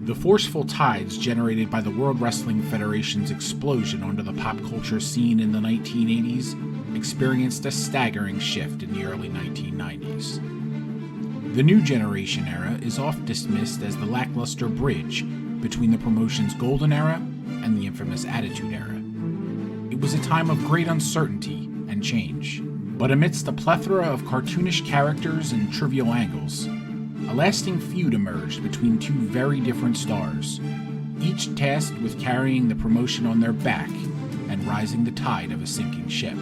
The forceful tides generated by the World Wrestling Federation's explosion onto the pop culture scene in the 1980s experienced a staggering shift in the early 1990s. The New Generation era is oft dismissed as the lackluster bridge between the promotion's golden era and the infamous Attitude Era. It was a time of great uncertainty and change, but amidst a plethora of cartoonish characters and trivial angles, a lasting feud emerged between two very different stars, each tasked with carrying the promotion on their back and rising the tide of a sinking ship.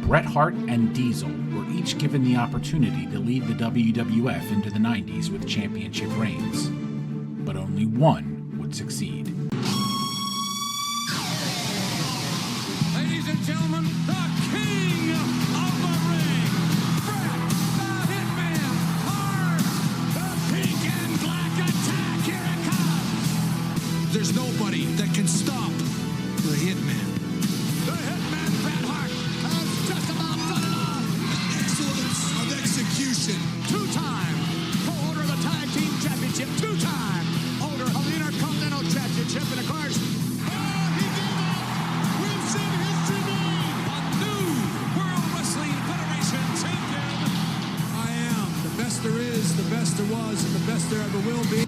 Bret Hart and Diesel were each given the opportunity to lead the WWF into the 90s with championship reigns, but only one would succeed. Ladies and gentlemen, the king of the ring, Bret the Hitman Hart, the pink and black attack, here it comes. There's nobody that can stop the Hitman. The Hitman Bret Hart has just about done it all. Excellence of execution. Two-time co-holder of the Tag Team Championship, two-time holder of the Intercontinental Championship, and of course, he gave up. We've seen history made. A new World Wrestling Federation champion. I am the best there is, the best there was, and the best there ever will be.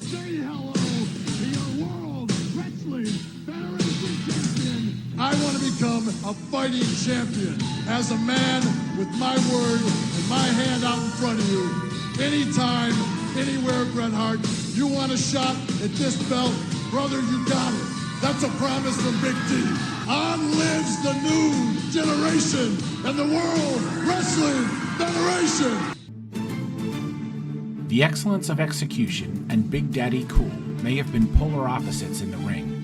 Say hello to your World Wrestling Federation champion. I want to become a fighting champion as a man with my word and my hand out in front of you. Anytime, anywhere, Bret Hart, you want a shot at this belt, brother, you got it. That's a promise from Big D. On lives the new generation and the World Wrestling Federation. The excellence of execution and Big Daddy Cool may have been polar opposites in the ring,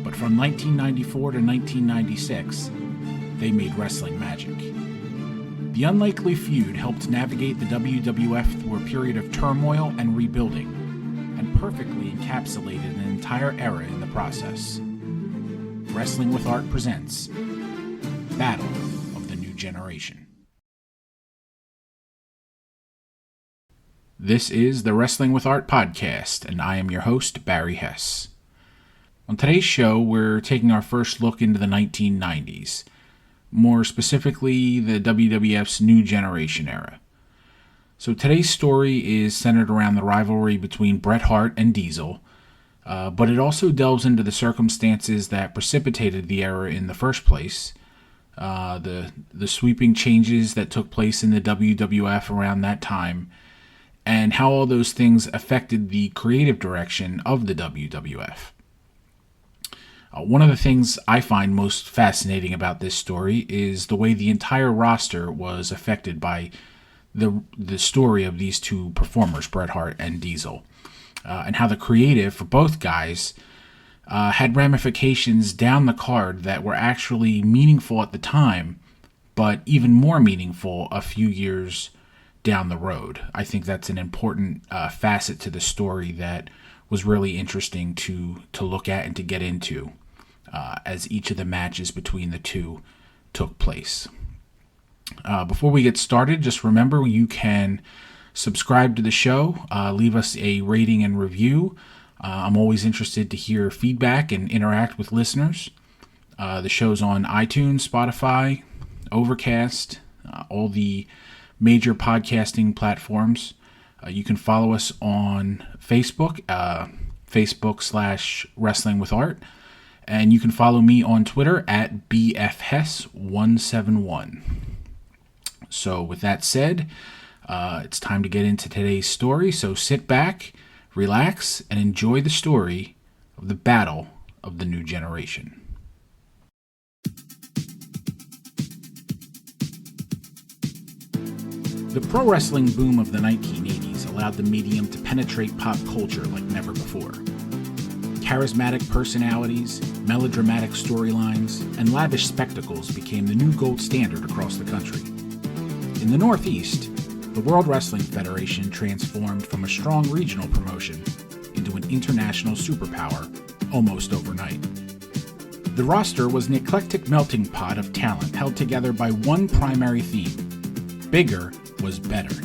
but from 1994 to 1996, they made wrestling magic. The unlikely feud helped navigate the WWF through a period of turmoil and rebuilding, and perfectly encapsulated an entire era in the process. Wrestling with Art presents Battle of the New Generation. This is the Wrestling with Art podcast, and I am your host, Barry Hess. On today's show, we're taking our first look into the 1990s, more specifically the WWF's New Generation era. So today's story is centered around the rivalry between Bret Hart and Diesel, but it also delves into the circumstances that precipitated the era in the first place, the sweeping changes that took place in the WWF around that time, and how all those things affected the creative direction of the WWF. One of the things I find most fascinating about this story is the way the entire roster was affected by the story of these two performers, Bret Hart and Diesel, and how the creative for both guys had ramifications down the card that were actually meaningful at the time, but even more meaningful a few years down the road. I think that's an important facet to the story that was really interesting to look at and to get into as each of the matches between the two took place. Before we get started, just remember you can subscribe to the show, leave us a rating and review. I'm always interested to hear feedback and interact with listeners. The show's on iTunes, Spotify, Overcast, all the major podcasting platforms. You can follow us on Facebook, Facebook/Wrestling with Art. And you can follow me on Twitter at BFHess171. So with that said, it's time to get into today's story. So sit back, relax, and enjoy the story of the Battle of the New Generation. The pro wrestling boom of the 1980s allowed the medium to penetrate pop culture like never before. Charismatic personalities, melodramatic storylines, and lavish spectacles became the new gold standard across the country. In the Northeast, the World Wrestling Federation transformed from a strong regional promotion into an international superpower almost overnight. The roster was an eclectic melting pot of talent held together by one primary theme: bigger was better.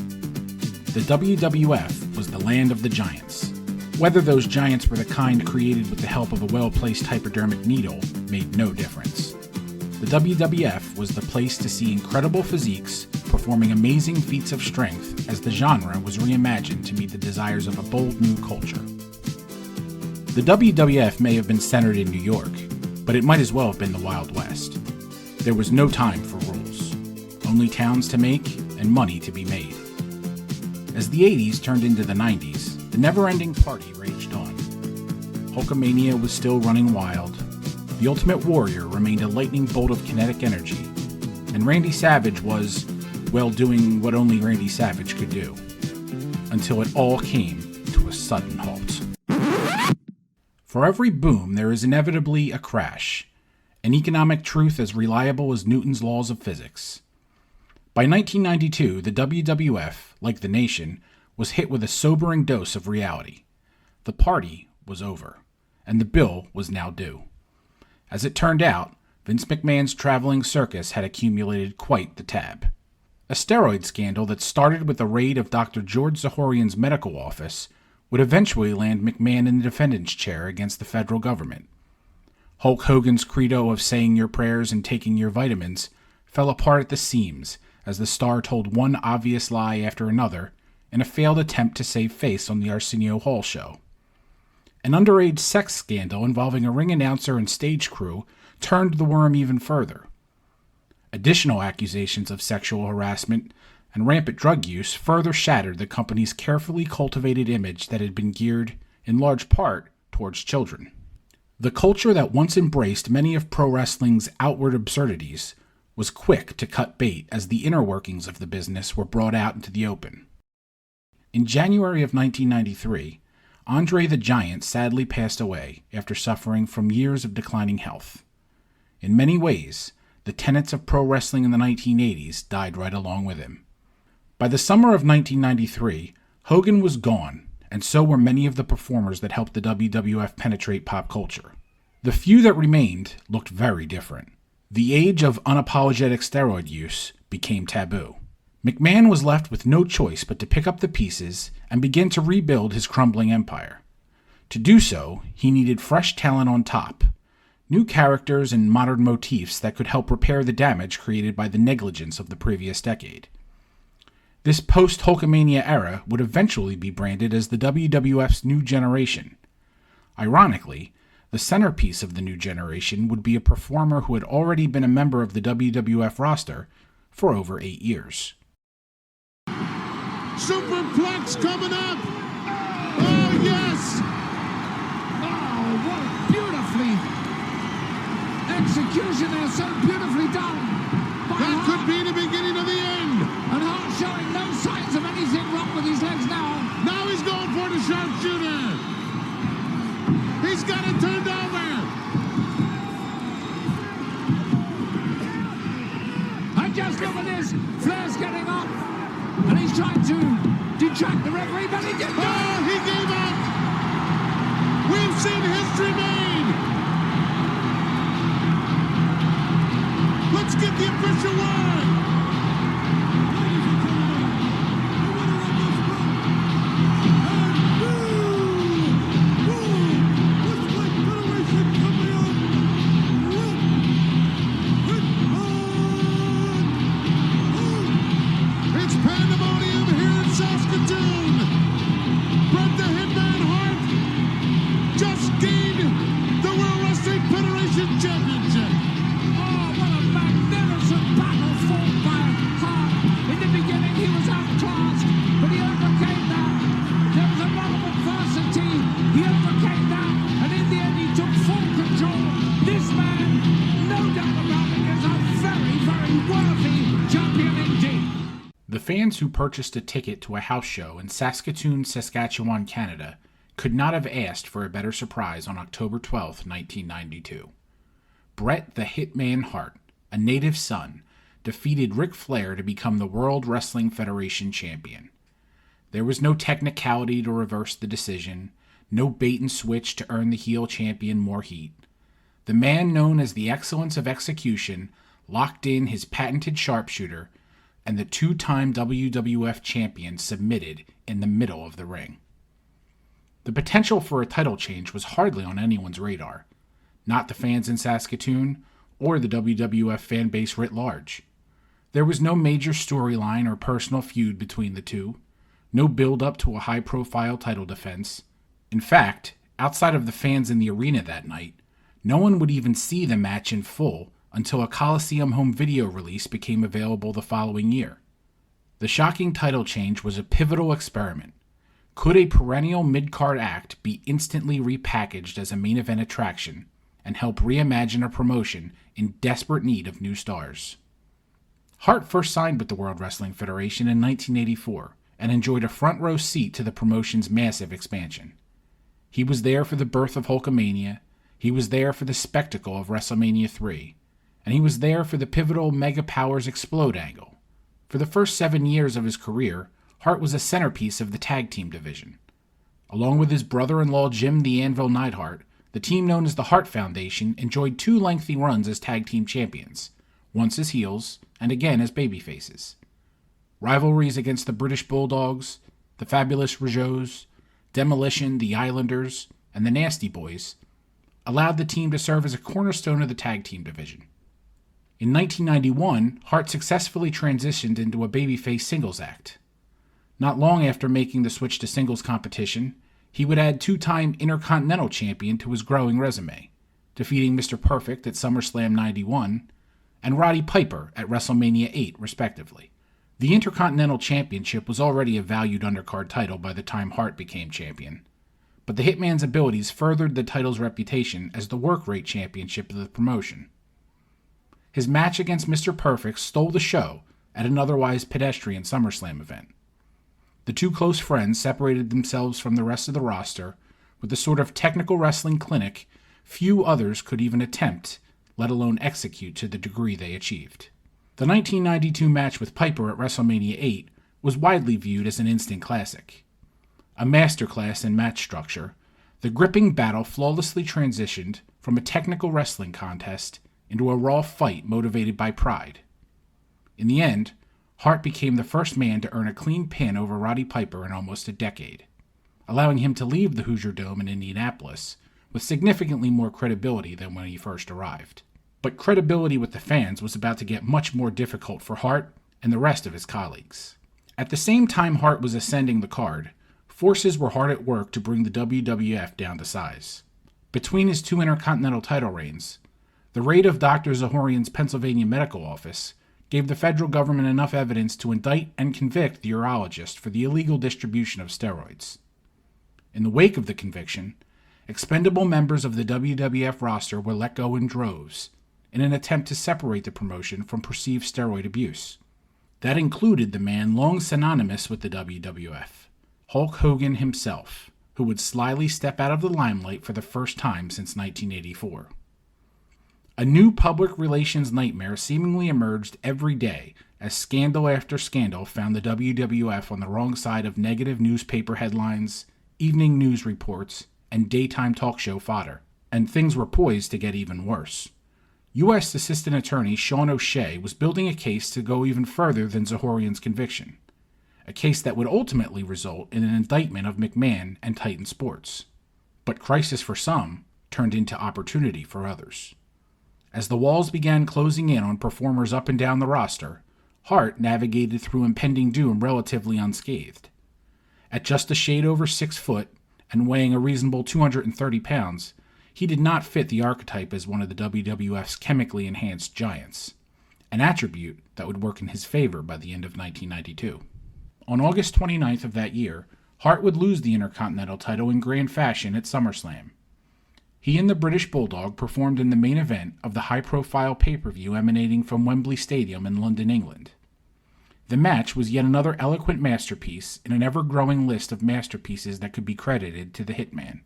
The WWF was the land of the giants. Whether those giants were the kind created with the help of a well-placed hypodermic needle made no difference. The WWF was the place to see incredible physiques performing amazing feats of strength as the genre was reimagined to meet the desires of a bold new culture. The WWF may have been centered in New York, but it might as well have been the Wild West. There was no time for rules, only towns to make and money to be made. As the 80s turned into the 90s, the never-ending party raged on. Hulkamania was still running wild, the Ultimate Warrior remained a lightning bolt of kinetic energy, and Randy Savage was, well, doing what only Randy Savage could do. Until it all came to a sudden halt. For every boom, there is inevitably a crash, an economic truth as reliable as Newton's laws of physics. By 1992, the WWF, like the nation, was hit with a sobering dose of reality. The party was over, and the bill was now due. As it turned out, Vince McMahon's traveling circus had accumulated quite the tab. A steroid scandal that started with a raid of Dr. George Zahorian's medical office would eventually land McMahon in the defendant's chair against the federal government. Hulk Hogan's credo of saying your prayers and taking your vitamins fell apart at the seams as the star told one obvious lie after another in a failed attempt to save face on the Arsenio Hall show. An underage sex scandal involving a ring announcer and stage crew turned the worm even further. Additional accusations of sexual harassment and rampant drug use further shattered the company's carefully cultivated image that had been geared, in large part, towards children. The culture that once embraced many of pro wrestling's outward absurdities was quick to cut bait as the inner workings of the business were brought out into the open. In January of 1993, Andre the Giant sadly passed away after suffering from years of declining health. In many ways, the tenets of pro wrestling in the 1980s died right along with him. By the summer of 1993, Hogan was gone, and so were many of the performers that helped the WWF penetrate pop culture. The few that remained looked very different. The age of unapologetic steroid use became taboo. McMahon was left with no choice but to pick up the pieces and begin to rebuild his crumbling empire. To do so, he needed fresh talent on top, new characters and modern motifs that could help repair the damage created by the negligence of the previous decade. This post-Hulkamania era would eventually be branded as the WWF's New Generation. Ironically, the centerpiece of the New Generation would be a performer who had already been a member of the WWF roster for over 8 years. Superplex coming up. Oh, yes. Oh, what beautifully execution there, so beautifully done. That could be the beginning of the end. And Hart showing no signs of anything wrong with his legs now. Now he's going for the sharpshooter. He's got it turned over. And just look at this. Flair's getting up. And he's trying to detract the referee, but he didn't. Oh, he gave up. We've seen history made. Let's get the official word. It's pandemonium here in Saskatoon. Bret the Hitman Hart just gained the World Wrestling Federation Championship. Oh, what a magnificent battle fought by Hart. In the beginning, he was outclassed, but he overcame that. There was a lot of adversity. He overcame that, and in the end, he took full control. This man, no doubt about it, is a very, very worthy champion indeed. The fans who purchased a ticket to a house show in Saskatoon, Saskatchewan, Canada, could not have asked for a better surprise on October 12, 1992. Bret the Hitman Hart, a native son, defeated Ric Flair to become the World Wrestling Federation champion. There was no technicality to reverse the decision, no bait and switch to earn the heel champion more heat. The man known as the excellence of execution locked in his patented sharpshooter, and the two-time WWF champion submitted in the middle of the ring. The potential for a title change was hardly on anyone's radar, not the fans in Saskatoon or the WWF fan base writ large. There was no major storyline or personal feud between the two, no build-up to a high-profile title defense. In fact, outside of the fans in the arena that night, no one would even see the match in full until a Coliseum home video release became available the following year. The shocking title change was a pivotal experiment. Could a perennial mid-card act be instantly repackaged as a main event attraction and help reimagine a promotion in desperate need of new stars? Hart first signed with the World Wrestling Federation in 1984 and enjoyed a front row seat to the promotion's massive expansion. He was there for the birth of Hulkamania, he was there for the spectacle of WrestleMania 3, and he was there for the pivotal Mega Powers Explode angle. For the first 7 years of his career, Hart was a centerpiece of the tag team division. Along with his brother-in-law Jim the Anvil Neidhart, the team known as the Hart Foundation enjoyed 2 lengthy runs as tag team champions, once as heels and again as babyfaces. Rivalries against the British Bulldogs, the Fabulous Rougeaus, Demolition, the Islanders, and the Nasty Boys allowed the team to serve as a cornerstone of the tag team division. In 1991, Hart successfully transitioned into a babyface singles act. Not long after making the switch to singles competition, he would add 2-time Intercontinental Champion to his growing resume, defeating Mr. Perfect at SummerSlam 91 and Roddy Piper at WrestleMania 8, respectively. The Intercontinental Championship was already a valued undercard title by the time Hart became champion, but the Hitman's abilities furthered the title's reputation as the work rate championship of the promotion. His match against Mr. Perfect stole the show at an otherwise pedestrian SummerSlam event. The two close friends separated themselves from the rest of the roster with the sort of technical wrestling clinic few others could even attempt, let alone execute to the degree they achieved. The 1992 match with Piper at WrestleMania 8 was widely viewed as an instant classic. A masterclass in match structure, the gripping battle flawlessly transitioned from a technical wrestling contest into a raw fight motivated by pride. In the end, Hart became the first man to earn a clean pin over Roddy Piper in almost a decade, allowing him to leave the Hoosier Dome in Indianapolis with significantly more credibility than when he first arrived. But credibility with the fans was about to get much more difficult for Hart and the rest of his colleagues. At the same time Hart was ascending the card, forces were hard at work to bring the WWF down to size. Between his 2 Intercontinental title reigns, the raid of Dr. Zahorian's Pennsylvania medical office gave the federal government enough evidence to indict and convict the urologist for the illegal distribution of steroids. In the wake of the conviction, expendable members of the WWF roster were let go in droves, in an attempt to separate the promotion from perceived steroid abuse. That included the man long synonymous with the WWF, Hulk Hogan himself, who would slyly step out of the limelight for the first time since 1984. A new public relations nightmare seemingly emerged every day as scandal after scandal found the WWF on the wrong side of negative newspaper headlines, evening news reports, and daytime talk show fodder, and things were poised to get even worse. U.S. Assistant Attorney Sean O'Shea was building a case to go even further than Zahorian's conviction, a case that would ultimately result in an indictment of McMahon and Titan Sports. But crisis for some turned into opportunity for others. As the walls began closing in on performers up and down the roster, Hart navigated through impending doom relatively unscathed. At just a shade over 6 foot and weighing a reasonable 230 pounds, he did not fit the archetype as one of the WWF's chemically enhanced giants, an attribute that would work in his favor by the end of 1992. On August 29th of that year, Hart would lose the Intercontinental title in grand fashion at SummerSlam. He and the British Bulldog performed in the main event of the high-profile pay-per-view emanating from Wembley Stadium in London, England. The match was yet another eloquent masterpiece in an ever-growing list of masterpieces that could be credited to the Hitman.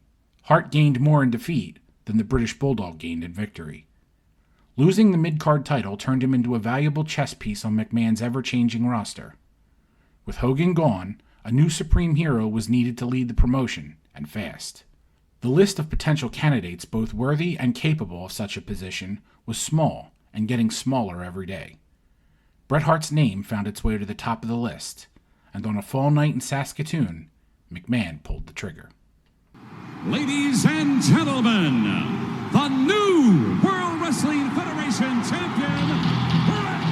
Hart gained more in defeat than the British Bulldog gained in victory. Losing the mid-card title turned him into a valuable chess piece on McMahon's ever-changing roster. With Hogan gone, a new supreme hero was needed to lead the promotion, and fast. The list of potential candidates, both worthy and capable of such a position, was small and getting smaller every day. Bret Hart's name found its way to the top of the list, and on a fall night in Saskatoon, McMahon pulled the trigger. Ladies and gentlemen, the new World Wrestling Federation champion, Bret Hart.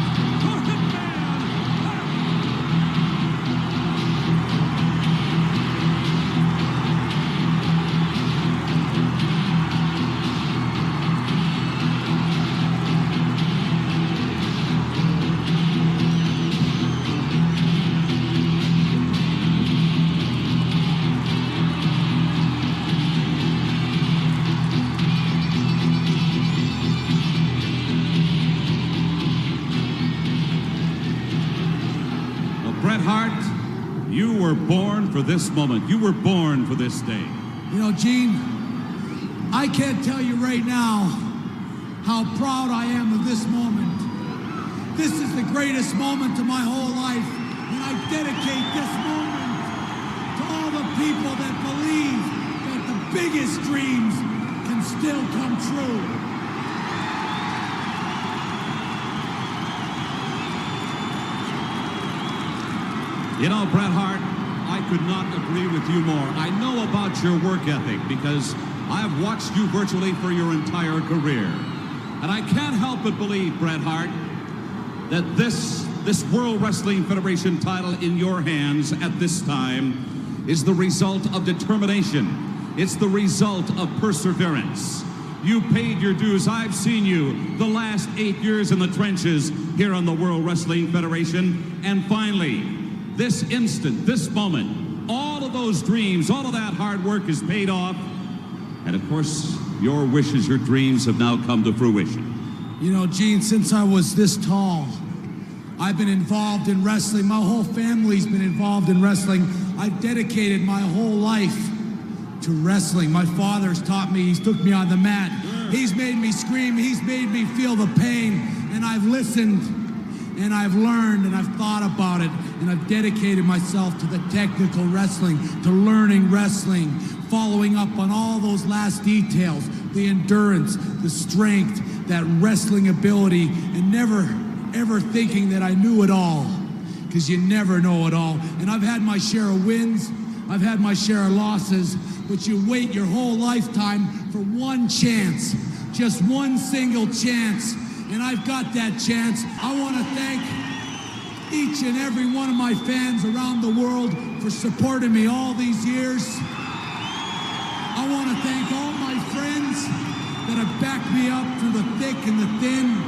Bret Hart, you were born for this moment. You were born for this day. You know, Gene, I can't tell you right now how proud I am of this moment. This is the greatest moment of my whole life, and I dedicate this moment to all the people that believe that the biggest dreams can still come true. You know, Bret Hart, I could not agree with you more. I know about your work ethic because I've watched you virtually for your entire career. And I can't help but believe, Bret Hart, that this World Wrestling Federation title in your hands at this time is the result of determination. It's the result of perseverance. You paid your dues. I've seen you the last 8 years in the trenches here on the World Wrestling Federation. And finally, this instant, this moment, all of those dreams, all of that hard work is paid off. And of course, your wishes, your dreams have now come to fruition. You know, Gene, since I was this tall, I've been involved in wrestling. My whole family's been involved in wrestling. I've dedicated my whole life to wrestling. My father's taught me, he's took me on the mat. He's made me scream, he's made me feel the pain, and I've listened, and I've learned, and I've thought about it, and I've dedicated myself to the technical wrestling, to learning wrestling, following up on all those last details, the endurance, the strength, that wrestling ability, and never, ever thinking that I knew it all, because you never know it all. And I've had my share of wins, I've had my share of losses, but you wait your whole lifetime for one chance, just one single chance. And I've got that chance. I want to thank each and every one of my fans around the world for supporting me all these years. I want to thank all my friends that have backed me up through the thick and the thin.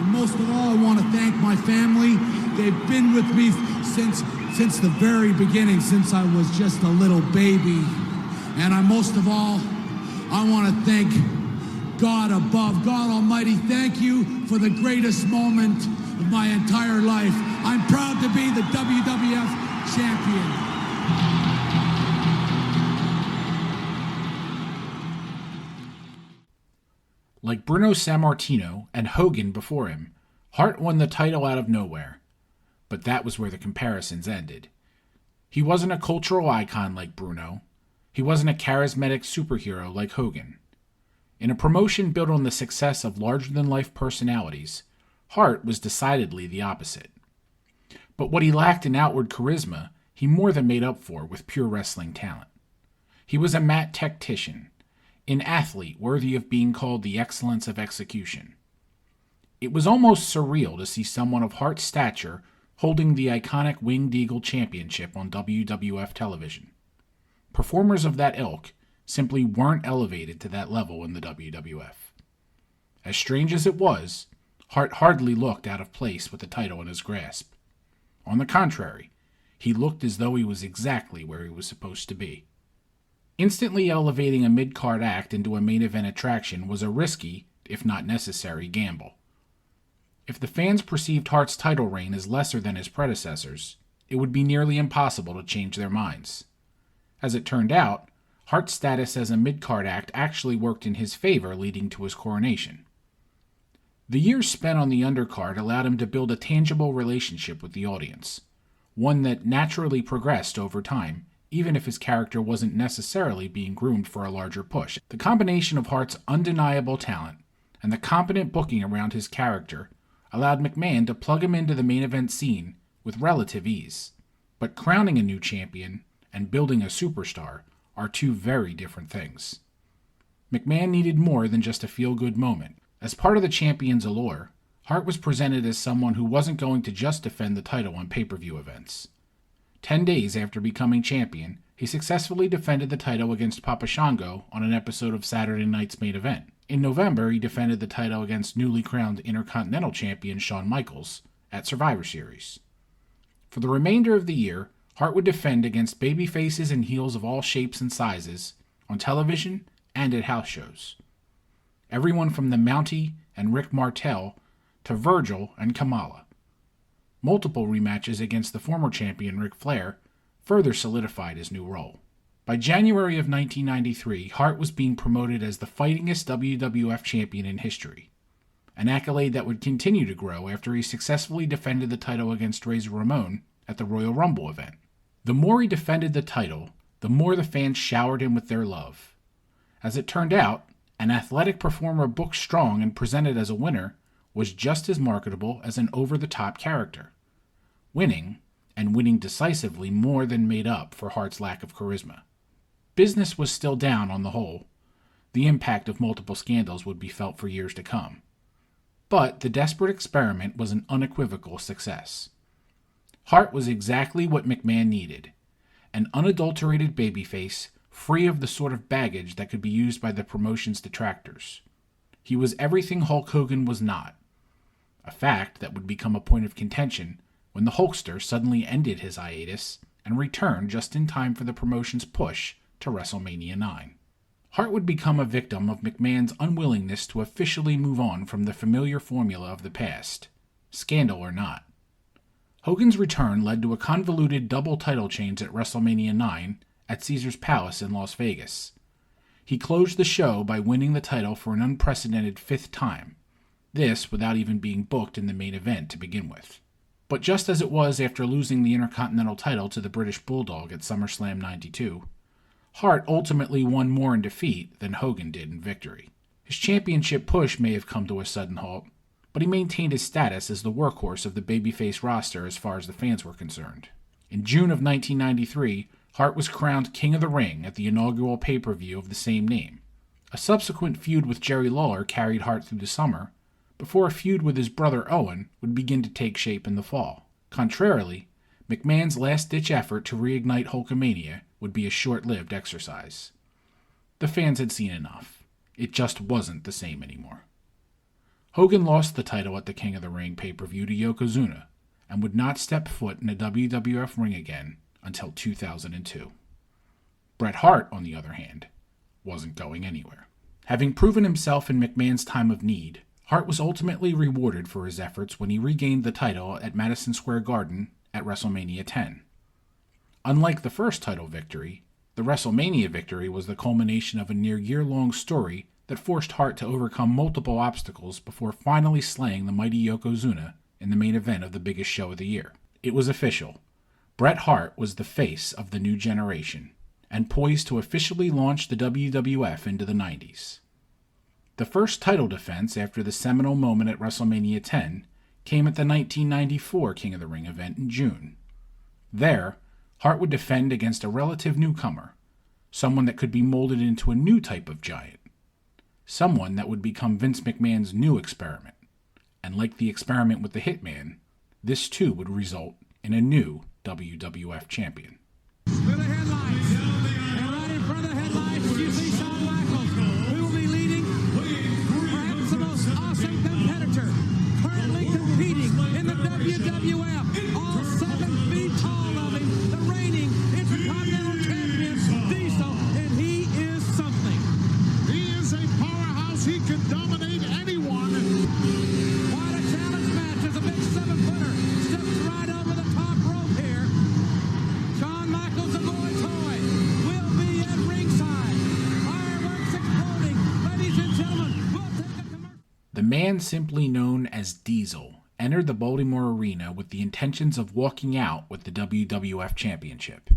And most of all, I want to thank my family. They've been with me since the very beginning, since I was just a little baby. And most of all, I want to thank God above, God Almighty. Thank you for the greatest moment of my entire life. I'm proud to be the WWF champion. Like Bruno Sammartino and Hogan before him, Hart won the title out of nowhere. But that was where the comparisons ended. He wasn't a cultural icon like Bruno. He wasn't a charismatic superhero like Hogan. In a promotion built on the success of larger-than-life personalities, Hart was decidedly the opposite. But what he lacked in outward charisma, he more than made up for with pure wrestling talent. He was a mat tactician, an athlete worthy of being called the excellence of execution. It was almost surreal to see someone of Hart's stature holding the iconic Winged Eagle Championship on WWF television. Performers of that ilk simply weren't elevated to that level in the WWF. As strange as it was, Hart hardly looked out of place with the title in his grasp. On the contrary, he looked as though he was exactly where he was supposed to be. Instantly elevating a mid-card act into a main event attraction was a risky, if not necessary, gamble. If the fans perceived Hart's title reign as lesser than his predecessors, it would be nearly impossible to change their minds. As it turned out, Hart's status as a mid-card act actually worked in his favor, leading to his coronation. The years spent on the undercard allowed him to build a tangible relationship with the audience, one that naturally progressed over time, even if his character wasn't necessarily being groomed for a larger push. The combination of Hart's undeniable talent and the competent booking around his character allowed McMahon to plug him into the main event scene with relative ease. But crowning a new champion and building a superstar are two very different things. McMahon needed more than just a feel-good moment. As part of the champion's allure, Hart was presented as someone who wasn't going to just defend the title on pay-per-view events. 10 days after becoming champion, he successfully defended the title against Papa Shango on an episode of Saturday Night's Main Event. In November, he defended the title against newly crowned Intercontinental Champion Shawn Michaels at Survivor Series. For the remainder of the year, Hart would defend against babyfaces and heels of all shapes and sizes, on television and at house shows. Everyone from the Mountie and Rick Martel to Virgil and Kamala. Multiple rematches against the former champion Ric Flair further solidified his new role. By January of 1993, Hart was being promoted as the fightingest WWF champion in history, an accolade that would continue to grow after he successfully defended the title against Razor Ramon at the Royal Rumble event. The more he defended the title, the more the fans showered him with their love. As it turned out, an athletic performer booked strong and presented as a winner was just as marketable as an over-the-top character. Winning, and winning decisively, more than made up for Hart's lack of charisma. Business was still down on the whole. The impact of multiple scandals would be felt for years to come. But the desperate experiment was an unequivocal success. Hart was exactly what McMahon needed, an unadulterated babyface free of the sort of baggage that could be used by the promotion's detractors. He was everything Hulk Hogan was not, a fact that would become a point of contention when the Hulkster suddenly ended his hiatus and returned just in time for the promotion's push to WrestleMania 9. Hart would become a victim of McMahon's unwillingness to officially move on from the familiar formula of the past, scandal or not. Hogan's return led to a convoluted double title change at WrestleMania 9 at Caesars Palace in Las Vegas. He closed the show by winning the title for an unprecedented 5th time, this without even being booked in the main event to begin with. But just as it was after losing the Intercontinental title to the British Bulldog at SummerSlam 92, Hart ultimately won more in defeat than Hogan did in victory. His championship push may have come to a sudden halt, but he maintained his status as the workhorse of the babyface roster as far as the fans were concerned. In June of 1993, Hart was crowned King of the Ring at the inaugural pay-per-view of the same name. A subsequent feud with Jerry Lawler carried Hart through the summer, before a feud with his brother Owen would begin to take shape in the fall. Contrarily, McMahon's last-ditch effort to reignite Hulkamania would be a short-lived exercise. The fans had seen enough. It just wasn't the same anymore. Hogan lost the title at the King of the Ring pay-per-view to Yokozuna, and would not step foot in a WWF ring again until 2002. Bret Hart, on the other hand, wasn't going anywhere. Having proven himself in McMahon's time of need, Hart was ultimately rewarded for his efforts when he regained the title at Madison Square Garden at WrestleMania 10. Unlike the first title victory, the WrestleMania victory was the culmination of a near year-long story that forced Hart to overcome multiple obstacles before finally slaying the mighty Yokozuna in the main event of the biggest show of the year. It was official. Bret Hart was the face of the new generation, and poised to officially launch the WWF into the 90s. The first title defense after the seminal moment at WrestleMania 10 came at the 1994 King of the Ring event in June. There, Hart would defend against a relative newcomer, someone that could be molded into a new type of giant, someone that would become Vince McMahon's new experiment. And like the experiment with the Hitman, this too would result in a new WWF champion. With the headlights, and right in front of the headlights, you see Shawn Michaels, who will be leading perhaps the most awesome competitor currently competing in the WWF. All 7 feet tall of him, the reigning Intercontinental Champion, Diesel, and he is something. He is a powerhouse. He can dominate anyone. What a challenge match as a big 7-footer steps right over the top rope here. Shawn Michaels, the boy toy, will be at ringside. Fireworks exploding. Ladies and gentlemen, we'll take a commercial. The man simply known as Diesel entered the Baltimore arena with the intentions of walking out with the WWF Championship.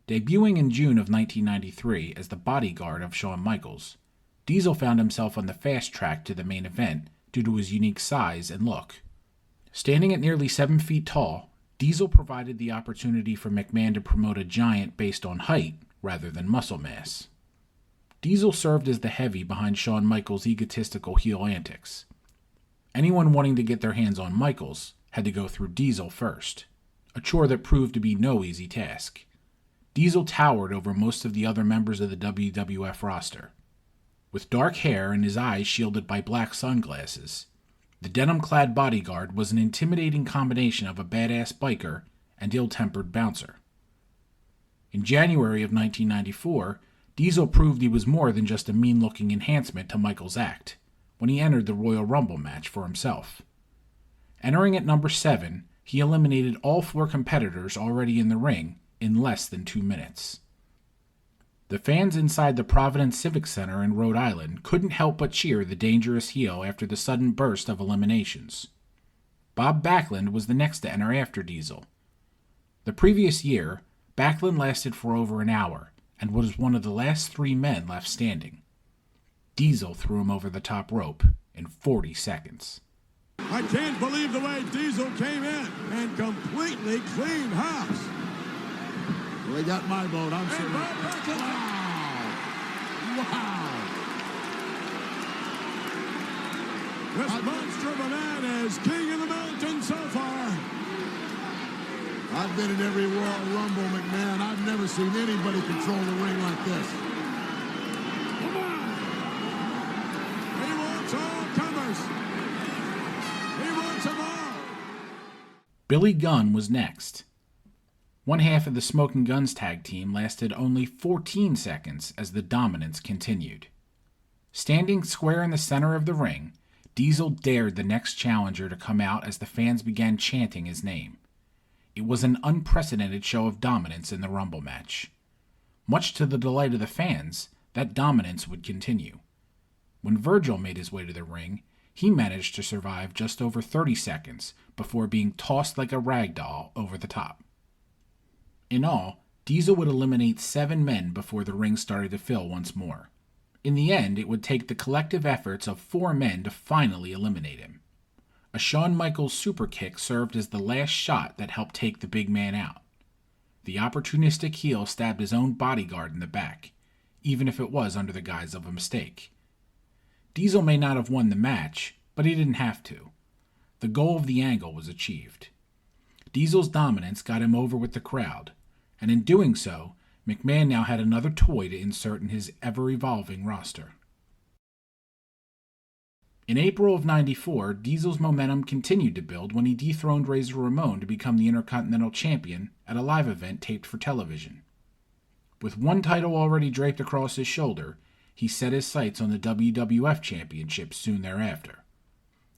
Debuting in June of 1993 as the bodyguard of Shawn Michaels, Diesel found himself on the fast track to the main event due to his unique size and look. Standing at nearly 7 feet tall, Diesel provided the opportunity for McMahon to promote a giant based on height rather than muscle mass. Diesel served as the heavy behind Shawn Michaels' egotistical heel antics. Anyone wanting to get their hands on Michaels had to go through Diesel first, a chore that proved to be no easy task. Diesel towered over most of the other members of the WWF roster. With dark hair and his eyes shielded by black sunglasses, the denim-clad bodyguard was an intimidating combination of a badass biker and ill-tempered bouncer. In January of 1994, Diesel proved he was more than just a mean-looking enhancement to Michaels' act when he entered the Royal Rumble match for himself. Entering at number 7, he eliminated all 4 competitors already in the ring in less than 2 minutes. The fans inside the Providence Civic Center in Rhode Island couldn't help but cheer the dangerous heel after the sudden burst of eliminations. Bob Backlund was the next to enter after Diesel. The previous year, Backlund lasted for over an hour and was one of the last 3 men left standing. Diesel threw him over the top rope in 40 seconds. I can't believe the way Diesel came in and completely cleaned house. Well, they got my vote. I'm sitting there. Wow. This monster of a man is king of the mountain so far. I've been in every Royal Rumble, McMahon. I've never seen anybody control the ring like this. Come on. He wants all comers. He wants them all. Billy Gunn was next. One half of the Smoking Guns tag team lasted only 14 seconds as the dominance continued. Standing square in the center of the ring, Diesel dared the next challenger to come out as the fans began chanting his name. It was an unprecedented show of dominance in the Rumble match. Much to the delight of the fans, that dominance would continue. When Virgil made his way to the ring, he managed to survive just over 30 seconds before being tossed like a rag doll over the top. In all, Diesel would eliminate 7 men before the ring started to fill once more. In the end, it would take the collective efforts of 4 men to finally eliminate him. A Shawn Michaels super kick served as the last shot that helped take the big man out. The opportunistic heel stabbed his own bodyguard in the back, even if it was under the guise of a mistake. Diesel may not have won the match, but he didn't have to. The goal of the angle was achieved. Diesel's dominance got him over with the crowd, and in doing so, McMahon now had another toy to insert in his ever-evolving roster. In April of '94, Diesel's momentum continued to build when he dethroned Razor Ramon to become the Intercontinental Champion at a live event taped for television. With one title already draped across his shoulder, he set his sights on the WWF Championship soon thereafter.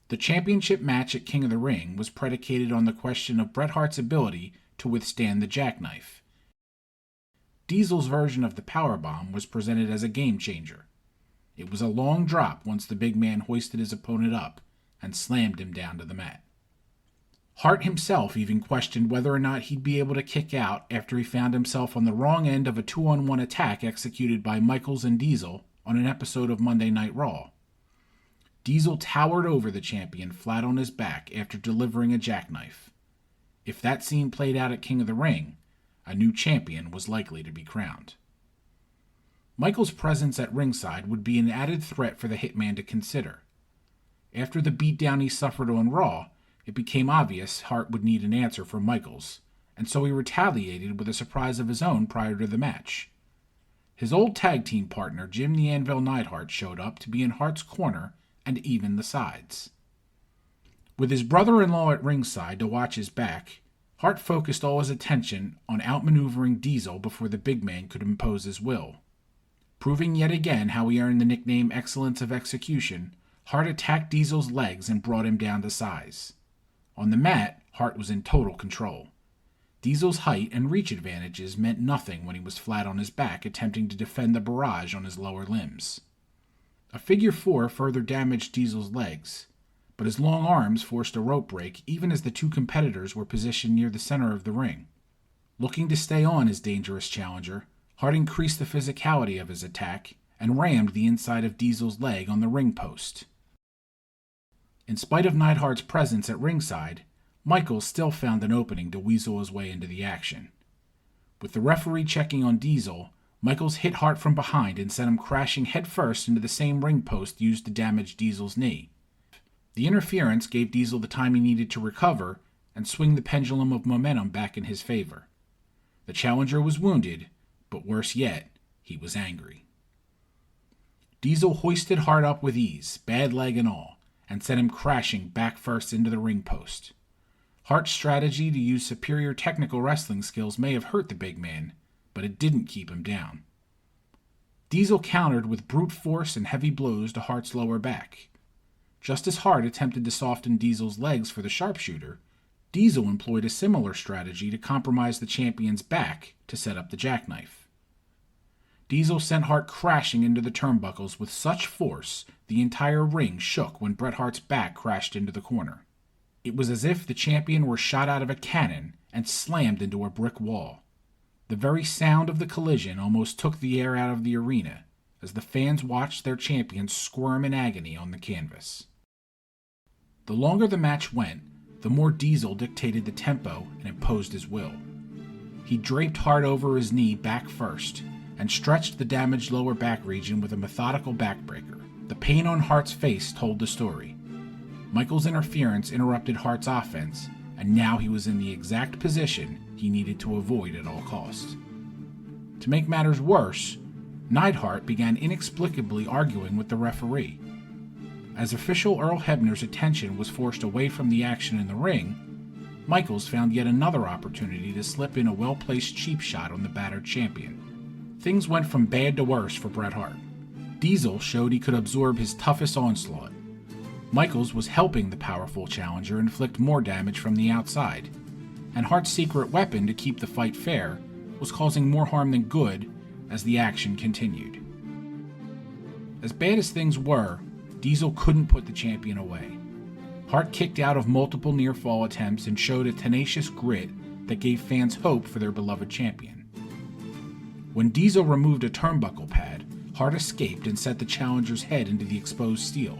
The championship match at King of the Ring was predicated on the question of Bret Hart's ability to withstand the jackknife. Diesel's version of the powerbomb was presented as a game-changer. It was a long drop once the big man hoisted his opponent up and slammed him down to the mat. Hart himself even questioned whether or not he'd be able to kick out after he found himself on the wrong end of a 2-on-1 attack executed by Michaels and Diesel on an episode of Monday Night Raw. Diesel towered over the champion flat on his back after delivering a jackknife. If that scene played out at King of the Ring, a new champion was likely to be crowned. Michaels' presence at ringside would be an added threat for the Hitman to consider. After the beatdown he suffered on Raw, it became obvious Hart would need an answer from Michaels, and so he retaliated with a surprise of his own prior to the match. His old tag team partner, Jim the Anvil Neidhart, showed up to be in Hart's corner and even the sides. With his brother-in-law at ringside to watch his back, Hart focused all his attention on outmaneuvering Diesel before the big man could impose his will. Proving yet again how he earned the nickname Excellence of Execution, Hart attacked Diesel's legs and brought him down to size. On the mat, Hart was in total control. Diesel's height and reach advantages meant nothing when he was flat on his back attempting to defend the barrage on his lower limbs. A figure 4 further damaged Diesel's legs, but his long arms forced a rope break even as the 2 competitors were positioned near the center of the ring. Looking to stay on his dangerous challenger, Hart increased the physicality of his attack and rammed the inside of Diesel's leg on the ring post. In spite of Neidhart's presence at ringside, Michaels still found an opening to weasel his way into the action. With the referee checking on Diesel, Michaels hit Hart from behind and sent him crashing headfirst into the same ring post used to damage Diesel's knee. The interference gave Diesel the time he needed to recover and swing the pendulum of momentum back in his favor. The challenger was wounded, but worse yet, he was angry. Diesel hoisted Hart up with ease, bad leg and all, and sent him crashing back first into the ring post. Hart's strategy to use superior technical wrestling skills may have hurt the big man, but it didn't keep him down. Diesel countered with brute force and heavy blows to Hart's lower back. Just as Hart attempted to soften Diesel's legs for the sharpshooter, Diesel employed a similar strategy to compromise the champion's back to set up the jackknife. Diesel sent Hart crashing into the turnbuckles with such force the entire ring shook when Bret Hart's back crashed into the corner. It was as if the champion were shot out of a cannon and slammed into a brick wall. The very sound of the collision almost took the air out of the arena as the fans watched their champion squirm in agony on the canvas. The longer the match went, the more Diesel dictated the tempo and imposed his will. He draped Hart over his knee back first and stretched the damaged lower back region with a methodical backbreaker. The pain on Hart's face told the story. Michaels' interference interrupted Hart's offense, and now he was in the exact position he needed to avoid at all costs. To make matters worse, Neidhart began inexplicably arguing with the referee. As official Earl Hebner's attention was forced away from the action in the ring, Michaels found yet another opportunity to slip in a well-placed cheap shot on the battered champion. Things went from bad to worse for Bret Hart. Diesel showed he could absorb his toughest onslaught. Michaels was helping the powerful challenger inflict more damage from the outside, and Hart's secret weapon to keep the fight fair was causing more harm than good as the action continued. As bad as things were, Diesel couldn't put the champion away. Hart kicked out of multiple near-fall attempts and showed a tenacious grit that gave fans hope for their beloved champion. When Diesel removed a turnbuckle pad, Hart escaped and sent the challenger's head into the exposed steel.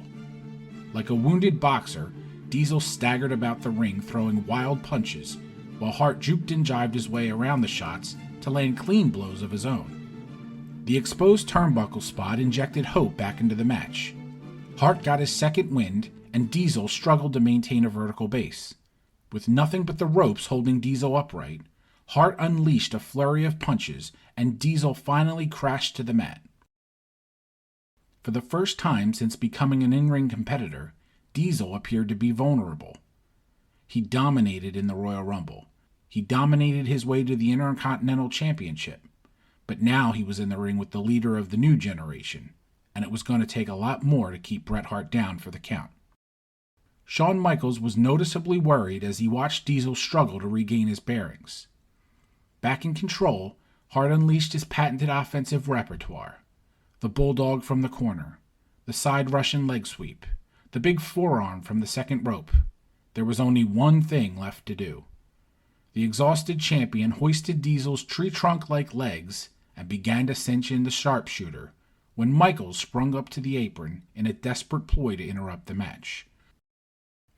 Like a wounded boxer, Diesel staggered about the ring throwing wild punches, while Hart juked and jived his way around the shots to land clean blows of his own. The exposed turnbuckle spot injected hope back into the match. Hart got his second wind, and Diesel struggled to maintain a vertical base. With nothing but the ropes holding Diesel upright, Hart unleashed a flurry of punches, and Diesel finally crashed to the mat. For the first time since becoming an in-ring competitor, Diesel appeared to be vulnerable. He dominated in the Royal Rumble. He dominated his way to the Intercontinental Championship. But now he was in the ring with the leader of the new generation, and it was going to take a lot more to keep Bret Hart down for the count. Shawn Michaels was noticeably worried as he watched Diesel struggle to regain his bearings. Back in control, Hart unleashed his patented offensive repertoire. The bulldog from the corner, the side Russian leg sweep, the big forearm from the second rope. There was only one thing left to do. The exhausted champion hoisted Diesel's tree trunk-like legs and began to cinch in the sharpshooter when Michaels sprung up to the apron in a desperate ploy to interrupt the match.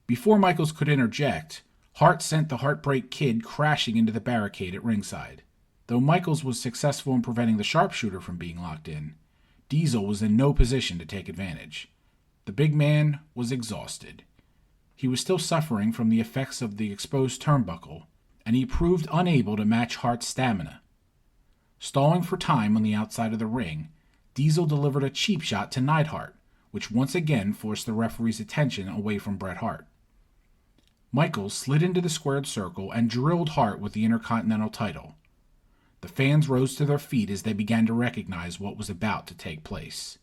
Before Michaels could interject, Hart sent the Heartbreak Kid crashing into the barricade at ringside. Though Michaels was successful in preventing the sharpshooter from being locked in, Diesel was in no position to take advantage. The big man was exhausted. He was still suffering from the effects of the exposed turnbuckle, and he proved unable to match Hart's stamina. Stalling for time on the outside of the ring, Diesel delivered a cheap shot to Neidhart, which once again forced the referee's attention away from Bret Hart. Michaels slid into the squared circle and drilled Hart with the Intercontinental title. The fans rose to their feet as they began to recognize what was about to take place.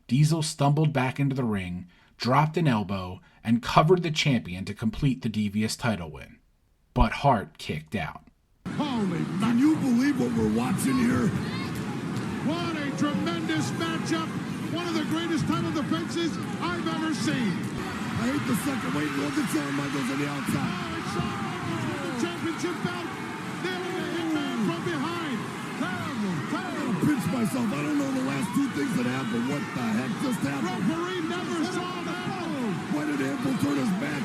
Diesel stumbled back into the ring, dropped an elbow, and covered the champion to complete the devious title win. But Hart kicked out. Holy, can you believe what we're watching here? What a tremendous matchup. One of the greatest title defenses I've ever seen. I hate the second. Wait, look at Shawn Michaels on the outside. The championship belt. Nailing the hitman from behind. Terrible. I pinch myself. I don't know the last two things that happened. What the heck just happened? Referee never saw that. Why did Ample turn his back?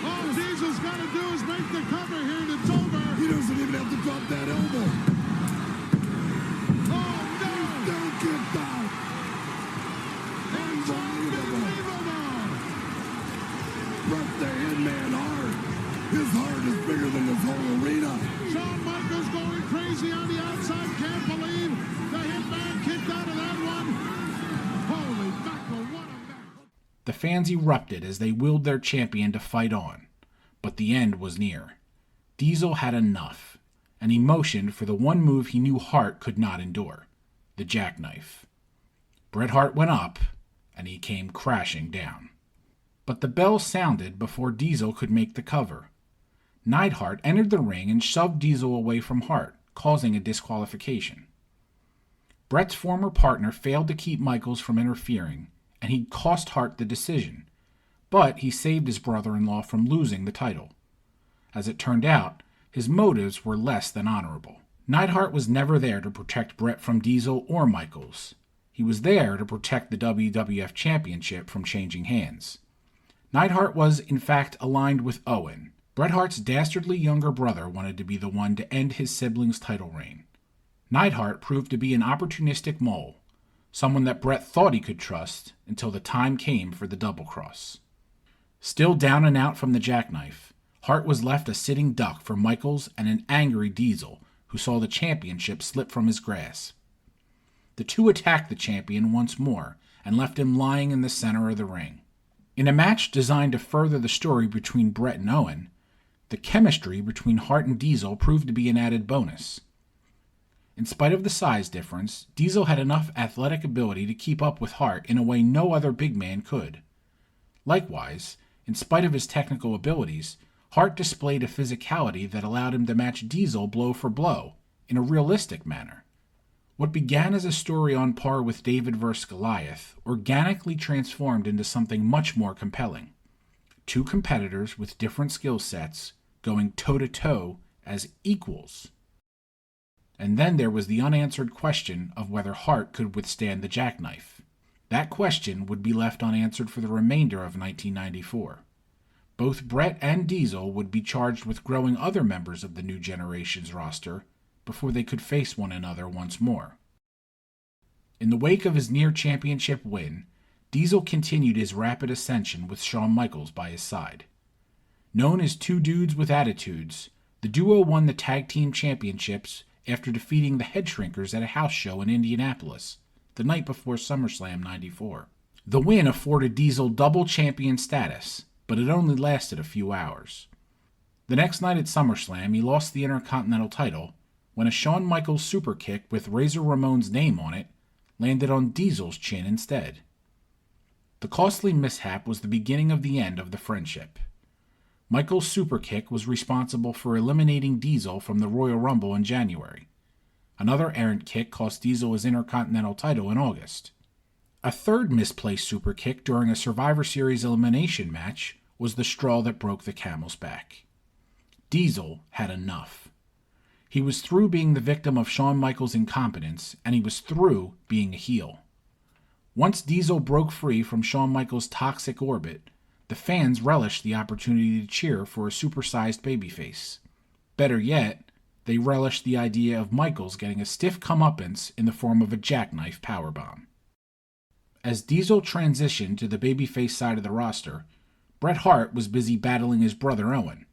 All Diesel's got to do is make the cover here and it's over. He doesn't even have to drop that elbow. Oh, no! Still kicked out. Unbelievable! Bret the Hitman Hart. His heart is bigger than this whole arena. Shawn Michaels going crazy on the outside. Can't believe the Hitman kicked out of that one. Holy mackerel, what a match. The fans erupted as they willed their champion to fight on, but the end was near. Diesel had enough, and he motioned for the one move he knew Hart could not endure, the jackknife. Bret Hart went up, and he came crashing down. But the bell sounded before Diesel could make the cover. Neidhart entered the ring and shoved Diesel away from Hart, causing a disqualification. Bret's former partner failed to keep Michaels from interfering, and he cost Hart the decision, but he saved his brother-in-law from losing the title. As it turned out, his motives were less than honorable. Neidhart was never there to protect Bret from Diesel or Michaels. He was there to protect the WWF Championship from changing hands. Neidhart was, in fact, aligned with Owen. Bret Hart's dastardly younger brother wanted to be the one to end his sibling's title reign. Neidhart proved to be an opportunistic mole, someone that Bret thought he could trust until the time came for the double cross. Still down and out from the jackknife, Hart was left a sitting duck for Michaels and an angry Diesel, who saw the championship slip from his grasp. The two attacked the champion once more and left him lying in the center of the ring. In a match designed to further the story between Bret and Owen, the chemistry between Hart and Diesel proved to be an added bonus. In spite of the size difference, Diesel had enough athletic ability to keep up with Hart in a way no other big man could. Likewise, in spite of his technical abilities, Hart displayed a physicality that allowed him to match Diesel blow for blow, in a realistic manner. What began as a story on par with David vs. Goliath organically transformed into something much more compelling. Two competitors with different skill sets going toe-to-toe as equals. And then there was the unanswered question of whether Hart could withstand the jackknife. That question would be left unanswered for the remainder of 1994. Both Bret and Diesel would be charged with growing other members of the new generation's roster before they could face one another once more. In the wake of his near-championship win, Diesel continued his rapid ascension with Shawn Michaels by his side. Known as Two Dudes with Attitudes, the duo won the Tag Team Championships after defeating the Head Shrinkers at a house show in Indianapolis, the night before SummerSlam '94. The win afforded Diesel double champion status, but it only lasted a few hours. The next night at SummerSlam, he lost the Intercontinental title when a Shawn Michaels super kick with Razor Ramon's name on it landed on Diesel's chin instead. The costly mishap was the beginning of the end of the friendship. Michaels' super kick was responsible for eliminating Diesel from the Royal Rumble in January. Another errant kick cost Diesel his Intercontinental title in August. A third misplaced super kick during a Survivor Series elimination match was the straw that broke the camel's back. Diesel had enough. He was through being the victim of Shawn Michaels' incompetence, and he was through being a heel. Once Diesel broke free from Shawn Michaels' toxic orbit, the fans relished the opportunity to cheer for a supersized babyface. Better yet, they relished the idea of Michaels getting a stiff comeuppance in the form of a jackknife powerbomb. As Diesel transitioned to the babyface side of the roster, Bret Hart was busy battling his brother Owen.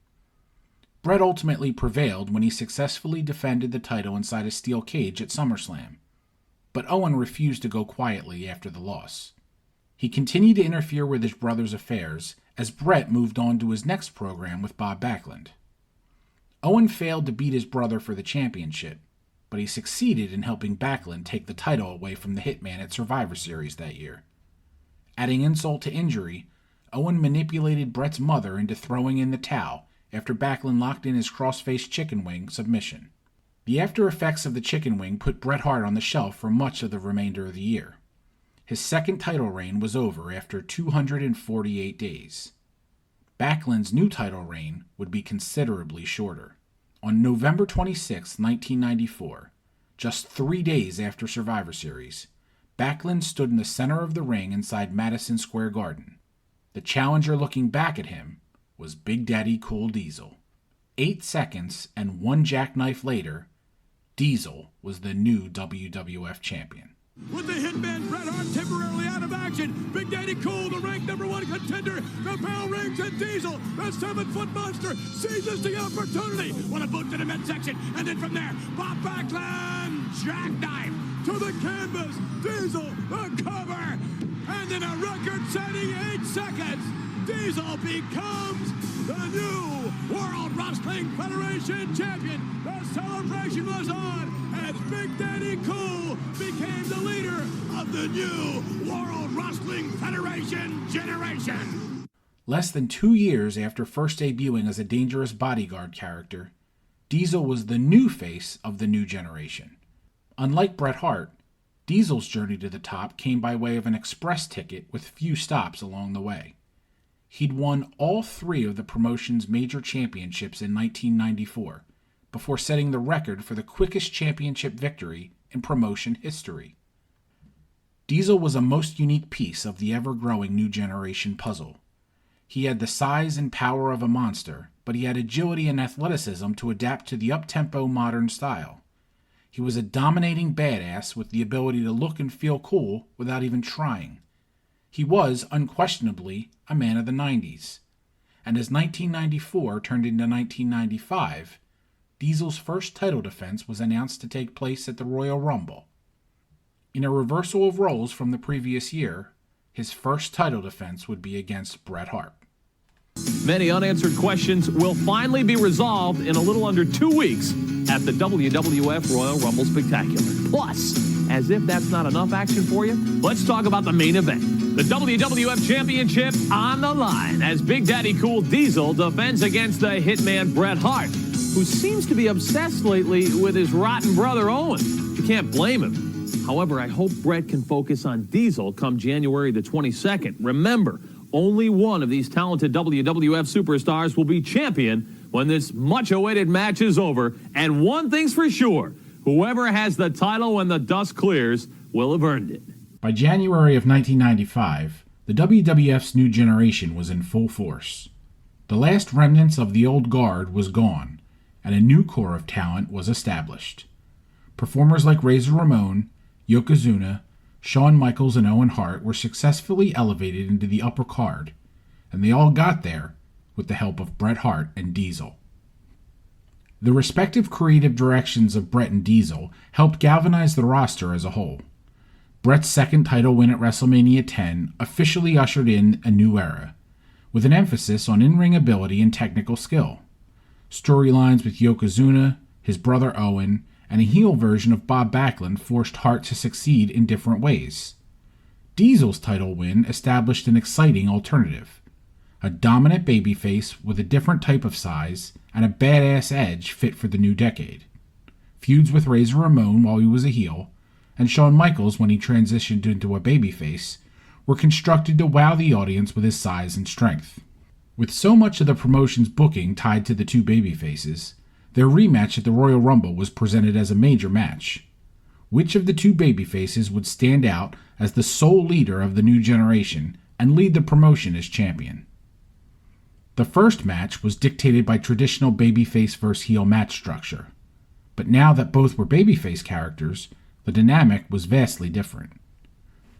Bret ultimately prevailed when he successfully defended the title inside a steel cage at SummerSlam, but Owen refused to go quietly after the loss. He continued to interfere with his brother's affairs as Bret moved on to his next program with Bob Backlund. Owen failed to beat his brother for the championship, but he succeeded in helping Backlund take the title away from the Hitman at Survivor Series that year. Adding insult to injury, Owen manipulated Bret's mother into throwing in the towel after Backlund locked in his cross-faced chicken wing submission. The after effects of the chicken wing put Bret Hart on the shelf for much of the remainder of the year. His second title reign was over after 248 days. Backlund's new title reign would be considerably shorter. On November 26, 1994, just 3 days after Survivor Series, Backlund stood in the center of the ring inside Madison Square Garden. The challenger looking back at him was Big Daddy Cool Diesel. 8 seconds and 1 jackknife later, Diesel was the new WWF champion. With the hitman Bret Hart temporarily out of action, Big Daddy Cool, the ranked #1 contender, the bell rings and Diesel, the 7-foot monster, seizes the opportunity. What a boot to the midsection, and then from there, Bob Backlund, jackknife to the canvas, Diesel, the cover, and in a record-setting 8 seconds, Diesel becomes the new World Wrestling Federation champion. The celebration was on as Big Daddy Cool became the leader of the new World Wrestling Federation generation. Less than 2 years after first debuting as a dangerous bodyguard character, Diesel was the new face of the new generation. Unlike Bret Hart, Diesel's journey to the top came by way of an express ticket with few stops along the way. He'd won all 3 of the promotion's major championships in 1994, before setting the record for the quickest championship victory in promotion history. Diesel was a most unique piece of the ever-growing new generation puzzle. He had the size and power of a monster, but he had agility and athleticism to adapt to the up-tempo modern style. He was a dominating badass with the ability to look and feel cool without even trying. He was, unquestionably, a man of the 90s. And as 1994 turned into 1995, Diesel's first title defense was announced to take place at the Royal Rumble. In a reversal of roles from the previous year, his first title defense would be against Bret Hart. Many unanswered questions will finally be resolved in a little under 2 weeks at the WWF Royal Rumble Spectacular. Plus, as if that's not enough action for you, let's talk about the main event. The WWF Championship on the line as Big Daddy Cool Diesel defends against the hitman Bret Hart, who seems to be obsessed lately with his rotten brother Owen. You can't blame him. However, I hope Bret can focus on Diesel come January the 22nd. Remember, only one of these talented WWF superstars will be champion when this much-awaited match is over. And one thing's for sure, whoever has the title when the dust clears will have earned it. By January of 1995, the WWF's new generation was in full force. The last remnants of the old guard was gone, and a new core of talent was established. Performers like Razor Ramon, Yokozuna, Shawn Michaels, and Owen Hart were successfully elevated into the upper card, and they all got there with the help of Bret Hart and Diesel. The respective creative directions of Bret and Diesel helped galvanize the roster as a whole. Bret's second title win at WrestleMania 10 officially ushered in a new era, with an emphasis on in-ring ability and technical skill. Storylines with Yokozuna, his brother Owen, and a heel version of Bob Backlund forced Hart to succeed in different ways. Diesel's title win established an exciting alternative, a dominant babyface with a different type of size and a badass edge fit for the new decade. Feuds with Razor Ramon while he was a heel, and Shawn Michaels when he transitioned into a babyface, were constructed to wow the audience with his size and strength. With so much of the promotion's booking tied to the two babyfaces, their rematch at the Royal Rumble was presented as a major match. Which of the two babyfaces would stand out as the sole leader of the new generation and lead the promotion as champion? The first match was dictated by traditional babyface versus heel match structure, but now that both were babyface characters, the dynamic was vastly different.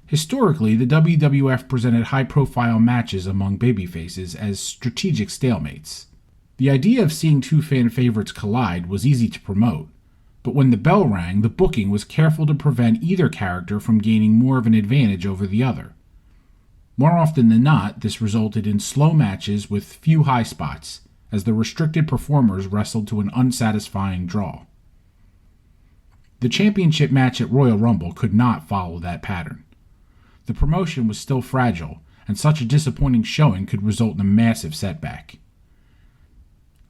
Historically, the WWF presented high-profile matches among babyfaces as strategic stalemates. The idea of seeing two fan favorites collide was easy to promote, but when the bell rang, the booking was careful to prevent either character from gaining more of an advantage over the other. More often than not, this resulted in slow matches with few high spots, as the restricted performers wrestled to an unsatisfying draw. The championship match at Royal Rumble could not follow that pattern. The promotion was still fragile, and such a disappointing showing could result in a massive setback.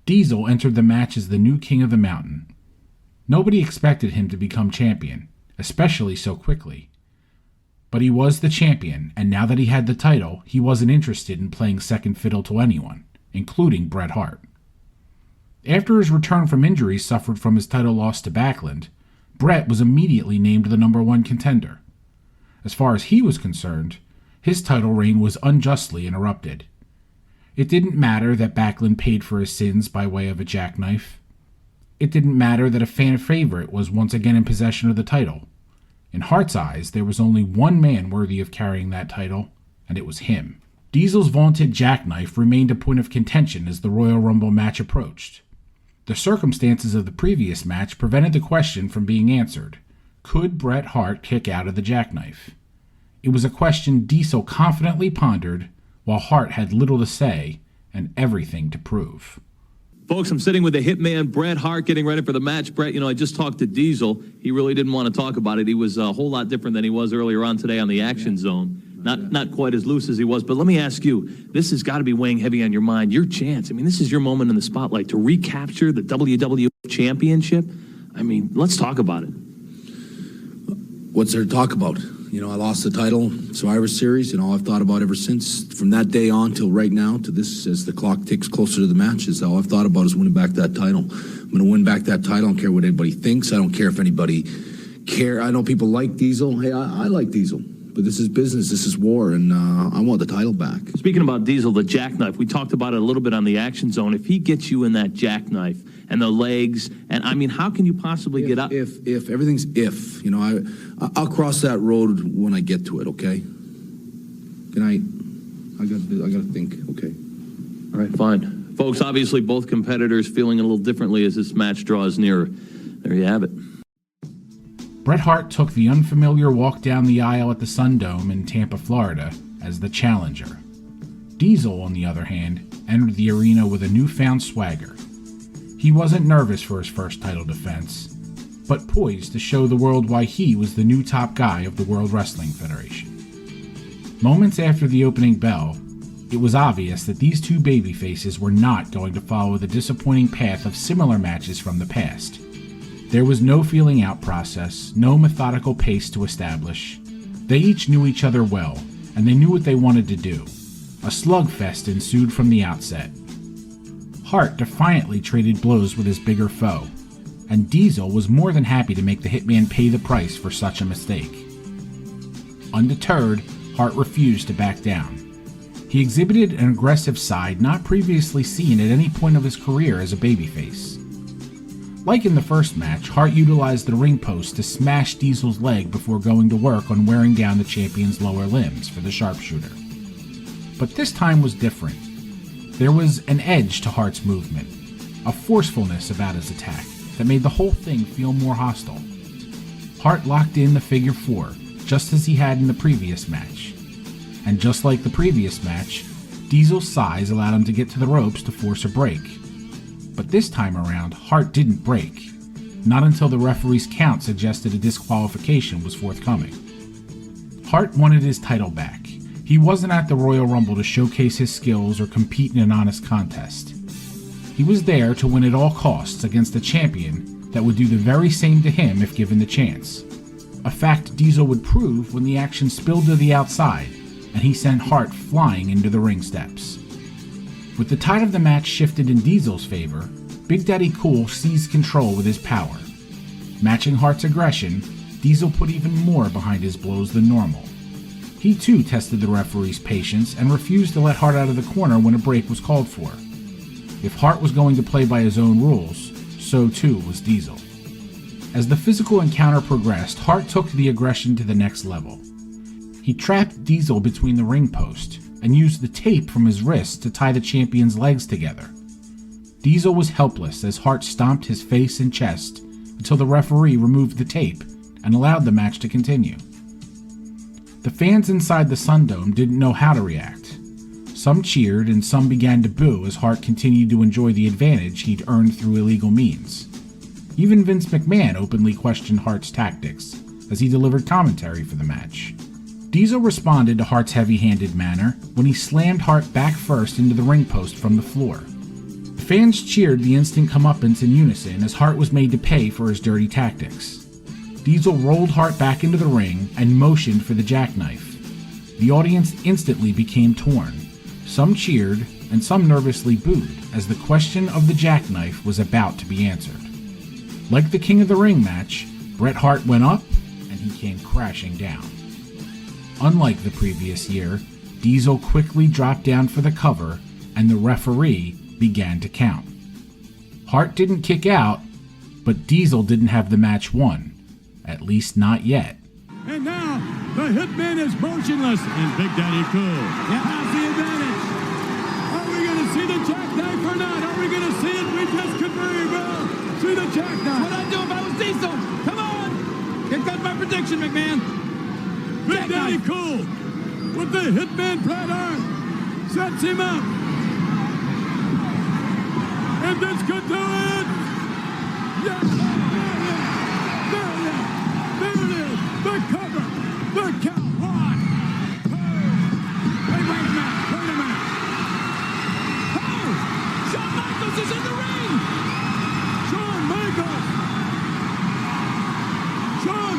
Diesel entered the match as the new King of the Mountain. Nobody expected him to become champion, especially so quickly. But he was the champion, and now that he had the title, he wasn't interested in playing second fiddle to anyone, including Bret Hart. After his return from injuries suffered from his title loss to Backlund, Bret was immediately named the #1 contender. As far as he was concerned, his title reign was unjustly interrupted. It didn't matter that Backlund paid for his sins by way of a jackknife. It didn't matter that a fan favorite was once again in possession of the title. In Hart's eyes, there was only one man worthy of carrying that title, and it was him. Diesel's vaunted jackknife remained a point of contention as the Royal Rumble match approached. The circumstances of the previous match prevented the question from being answered. Could Bret Hart kick out of the jackknife? It was a question Diesel confidently pondered, while Hart had little to say and everything to prove. Folks, I'm sitting with the hitman, Bret Hart, getting ready for the match. Bret, I just talked to Diesel. He really didn't want to talk about it. He was a whole lot different than he was earlier on today on the Action Zone. Not quite as loose as he was. But let me ask you, this has got to be weighing heavy on your mind. Your chance. This is your moment in the spotlight to recapture the WWF Championship. Let's talk about it. What's there to talk about? I lost the title, Survivor Series, and all I've thought about ever since, from that day on till right now, to this, as the clock ticks closer to the match, is all I've thought about is winning back that title. I'm going to win back that title. I don't care what anybody thinks. I don't care if anybody care. I know people like Diesel. Hey, I like Diesel. But this is business. This is war, and I want the title back. Speaking about Diesel, the jackknife, we talked about it a little bit on the Action Zone. If he gets you in that jackknife and the legs, and how can you possibly get up? If everything's if, I'll cross that road when I get to it. Okay. Good night. I got to think. Okay. All right, fine, folks. Obviously, both competitors feeling a little differently as this match draws nearer. There you have it. Bret Hart took the unfamiliar walk down the aisle at the Sundome in Tampa, Florida, as the challenger. Diesel, on the other hand, entered the arena with a newfound swagger. He wasn't nervous for his first title defense, but poised to show the world why he was the new top guy of the World Wrestling Federation. Moments after the opening bell, it was obvious that these two babyfaces were not going to follow the disappointing path of similar matches from the past. There was no feeling out process, no methodical pace to establish. They each knew each other well, and they knew what they wanted to do. A slugfest ensued from the outset. Hart defiantly traded blows with his bigger foe, and Diesel was more than happy to make the hitman pay the price for such a mistake. Undeterred, Hart refused to back down. He exhibited an aggressive side not previously seen at any point of his career as a babyface. Like in the first match, Hart utilized the ring post to smash Diesel's leg before going to work on wearing down the champion's lower limbs for the sharpshooter. But this time was different. There was an edge to Hart's movement, a forcefulness about his attack that made the whole thing feel more hostile. Hart locked in the figure four, just as he had in the previous match. And just like the previous match, Diesel's size allowed him to get to the ropes to force a break. But this time around, Hart didn't break, not until the referee's count suggested a disqualification was forthcoming. Hart wanted his title back. He wasn't at the Royal Rumble to showcase his skills or compete in an honest contest. He was there to win at all costs against a champion that would do the very same to him if given the chance. A fact Diesel would prove when the action spilled to the outside and he sent Hart flying into the ring steps. With the tide of the match shifted in Diesel's favor, Big Daddy Cool seized control with his power. Matching Hart's aggression, Diesel put even more behind his blows than normal. He too tested the referee's patience and refused to let Hart out of the corner when a break was called for. If Hart was going to play by his own rules, so too was Diesel. As the physical encounter progressed, Hart took the aggression to the next level. He trapped Diesel between the ring post and used the tape from his wrist to tie the champion's legs together. Diesel was helpless as Hart stomped his face and chest until the referee removed the tape and allowed the match to continue. The fans inside the Sundome didn't know how to react. Some cheered and some began to boo as Hart continued to enjoy the advantage he'd earned through illegal means. Even Vince McMahon openly questioned Hart's tactics as he delivered commentary for the match. Diesel responded to Hart's heavy-handed manner when he slammed Hart back first into the ring post from the floor. The fans cheered the instant comeuppance in unison as Hart was made to pay for his dirty tactics. Diesel rolled Hart back into the ring and motioned for the jackknife. The audience instantly became torn. Some cheered and some nervously booed as the question of the jackknife was about to be answered. Like the King of the Ring match, Bret Hart went up and he came crashing down. Unlike the previous year, Diesel quickly dropped down for the cover and the referee began to count. Hart didn't kick out, but Diesel didn't have the match won, at least not yet. And now, the Hitman is motionless. And Big Daddy Cool has the advantage. Are we going to see the jackknife or not? Are we going to see it? We just could very well see the jackknife. What I'd do if I was Diesel. Come on. Here comes my prediction, McMahon. Big Daddy Cool with the Hitman Bret Hart sets him up. And this could do it. Yes. There it is. The cover. The count. 1, 2. Wait a minute. Oh! Shawn Michaels is in the ring! Shawn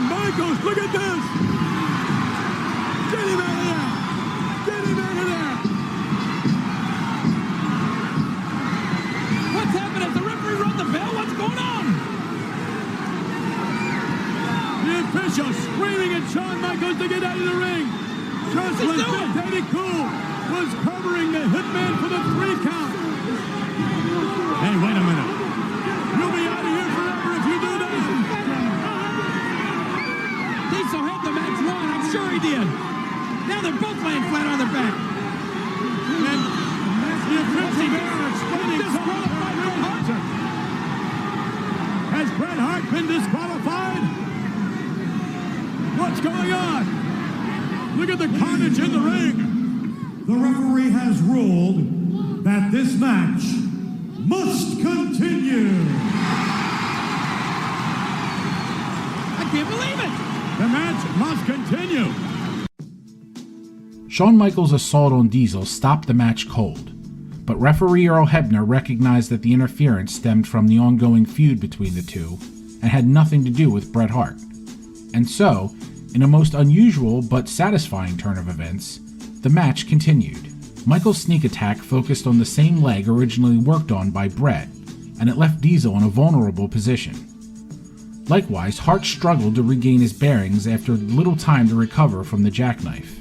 Michaels. Look at this. Get him out of there. What's happening? Has the referee rung the bell? What's going on? The official screaming at Shawn Michaels to get out of the ring. Just when Big Daddy Cool was covering the Hitman for the 3 count. Hey, wait a minute. You'll be out of here forever if you do that. Diesel had the match won. I'm sure he did. Now they're both laying flat on their back. And the official there explaining Disqualified Bret Hart. Has Bret Hart been disqualified? What's going on? Look at the carnage in the ring. The referee has ruled that this match must continue. I can't believe it. The match must continue. Shawn Michaels' assault on Diesel stopped the match cold, but referee Earl Hebner recognized that the interference stemmed from the ongoing feud between the two and had nothing to do with Bret Hart. And so, in a most unusual but satisfying turn of events, the match continued. Michaels' sneak attack focused on the same leg originally worked on by Bret, and it left Diesel in a vulnerable position. Likewise, Hart struggled to regain his bearings after little time to recover from the jackknife.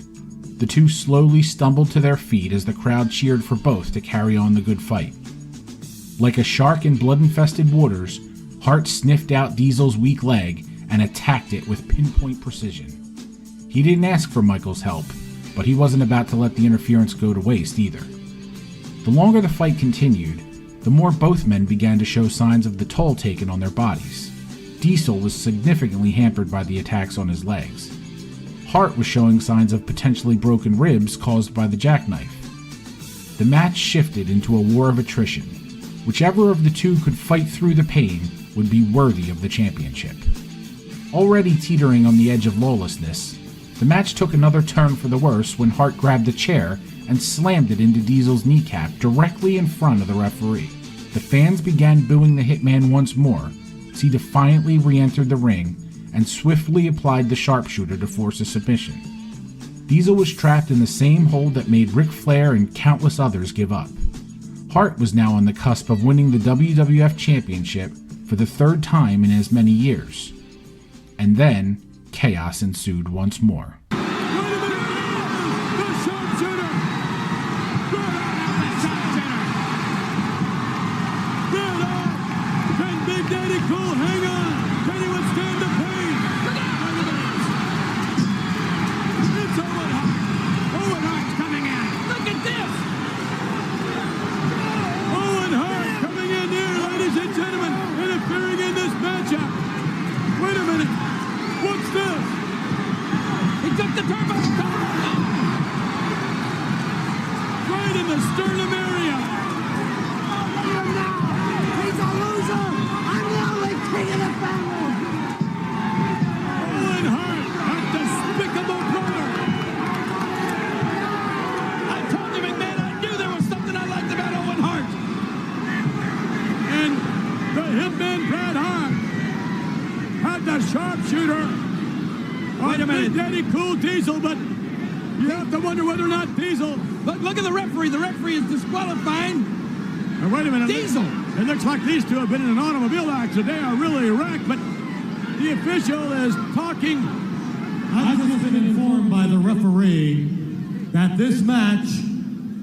The two slowly stumbled to their feet as the crowd cheered for both to carry on the good fight. Like a shark in blood-infested waters, Hart sniffed out Diesel's weak leg and attacked it with pinpoint precision. He didn't ask for Michaels' help, but he wasn't about to let the interference go to waste either. The longer the fight continued, the more both men began to show signs of the toll taken on their bodies. Diesel was significantly hampered by the attacks on his legs. Hart was showing signs of potentially broken ribs caused by the jackknife. The match shifted into a war of attrition. Whichever of the two could fight through the pain would be worthy of the championship. Already teetering on the edge of lawlessness, the match took another turn for the worse when Hart grabbed a chair and slammed it into Diesel's kneecap directly in front of the referee. The fans began booing the Hitman once more as he defiantly re-entered the ring and swiftly applied the sharpshooter to force a submission. Diesel was trapped in the same hold that made Ric Flair and countless others give up. Hart was now on the cusp of winning the WWF Championship for the 3rd time in as many years. And then, chaos ensued once more. Diesel, but you have to wonder whether or not Diesel. Look at the referee. The referee is disqualifying. Now, wait a minute. Diesel. It looks like these two have been in an automobile accident. They are really wrecked, but the official is talking I've just been informed by the referee that this match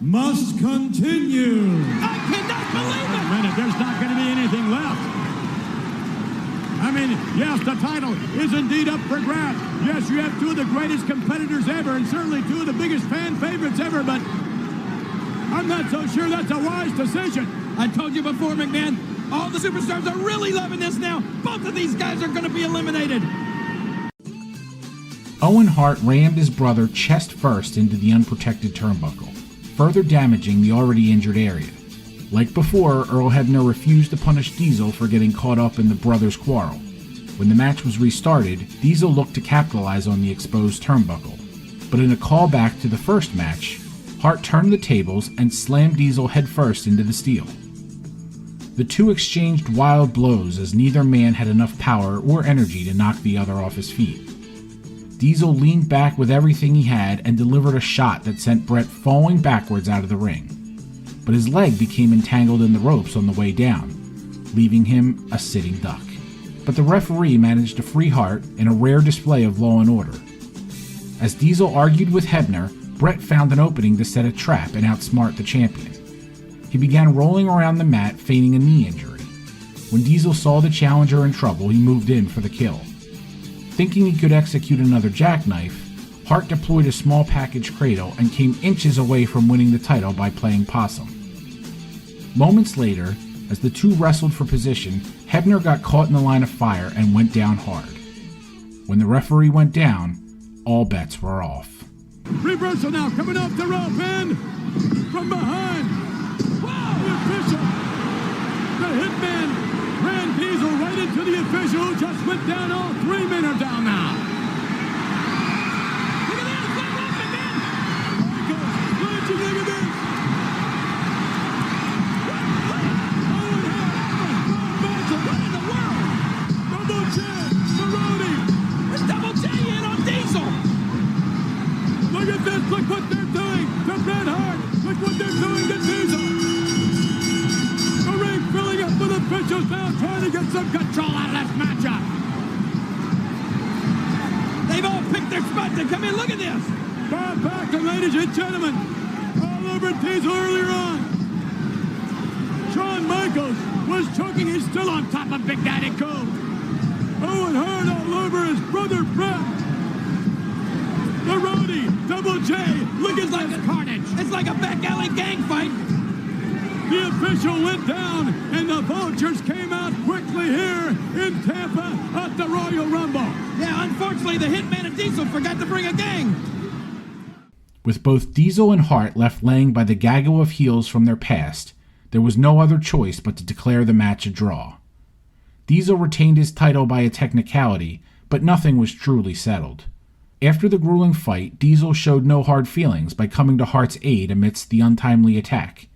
must continue. I cannot believe it! Wait a minute, there's not going to be anything left. I mean, yes, the title is indeed up for grabs. Yes, you have two of the greatest competitors ever, and certainly two of the biggest fan favorites ever, but I'm not so sure that's a wise decision. I told you before, McMahon, all the superstars are really loving this now. Both of these guys are going to be eliminated. Owen Hart rammed his brother chest first into the unprotected turnbuckle, further damaging the already injured area. Like before, Earl Hebner refused to punish Diesel for getting caught up in the brothers' quarrel. When the match was restarted, Diesel looked to capitalize on the exposed turnbuckle, but in a callback to the first match, Hart turned the tables and slammed Diesel headfirst into the steel. The two exchanged wild blows as neither man had enough power or energy to knock the other off his feet. Diesel leaned back with everything he had and delivered a shot that sent Bret falling backwards out of the ring. But his leg became entangled in the ropes on the way down, leaving him a sitting duck. But the referee managed to free Hart in a rare display of law and order. As Diesel argued with Hebner, Bret found an opening to set a trap and outsmart the champion. He began rolling around the mat, feigning a knee injury. When Diesel saw the challenger in trouble, he moved in for the kill. Thinking he could execute another jackknife, Hart deployed a small package cradle and came inches away from winning the title by playing possum. Moments later, as the two wrestled for position, Hebner got caught in the line of fire and went down hard. When the referee went down, all bets were off. Reversal now, coming off the rope, and from behind. Wow! The official, the hitman, ran Diesel right into the official who just went down. All three men are down now. Look at that! Look at that, Michael, what did you think of this? What in the world? Double J, Maroni. There's Double J in on Diesel. Look at this, look what they're doing to Bret Hart. Look what they're doing to Diesel. The ring filling up with officials now trying to get some control out of this matchup. They've all picked their spot to come in. Look at this. Bob Backlund, ladies and gentlemen, all over Diesel earlier on. Shawn Michaels was choking. He's still on top of Big Daddy Cool. Owen Hart all over his brother Bret. The Rowdy, Double J, look at Like this a carnage. It's like a back alley gang fight. The official went down, and the Vultures came out quickly here in Tampa at the Royal Rumble. Yeah, unfortunately, the Hitman and Diesel forgot to bring a gang. With both Diesel and Hart left laying by the gaggle of heels from their past, there was no other choice but to declare the match a draw. Diesel retained his title by a technicality, but nothing was truly settled. After the grueling fight, Diesel showed no hard feelings by coming to Hart's aid amidst the untimely attack,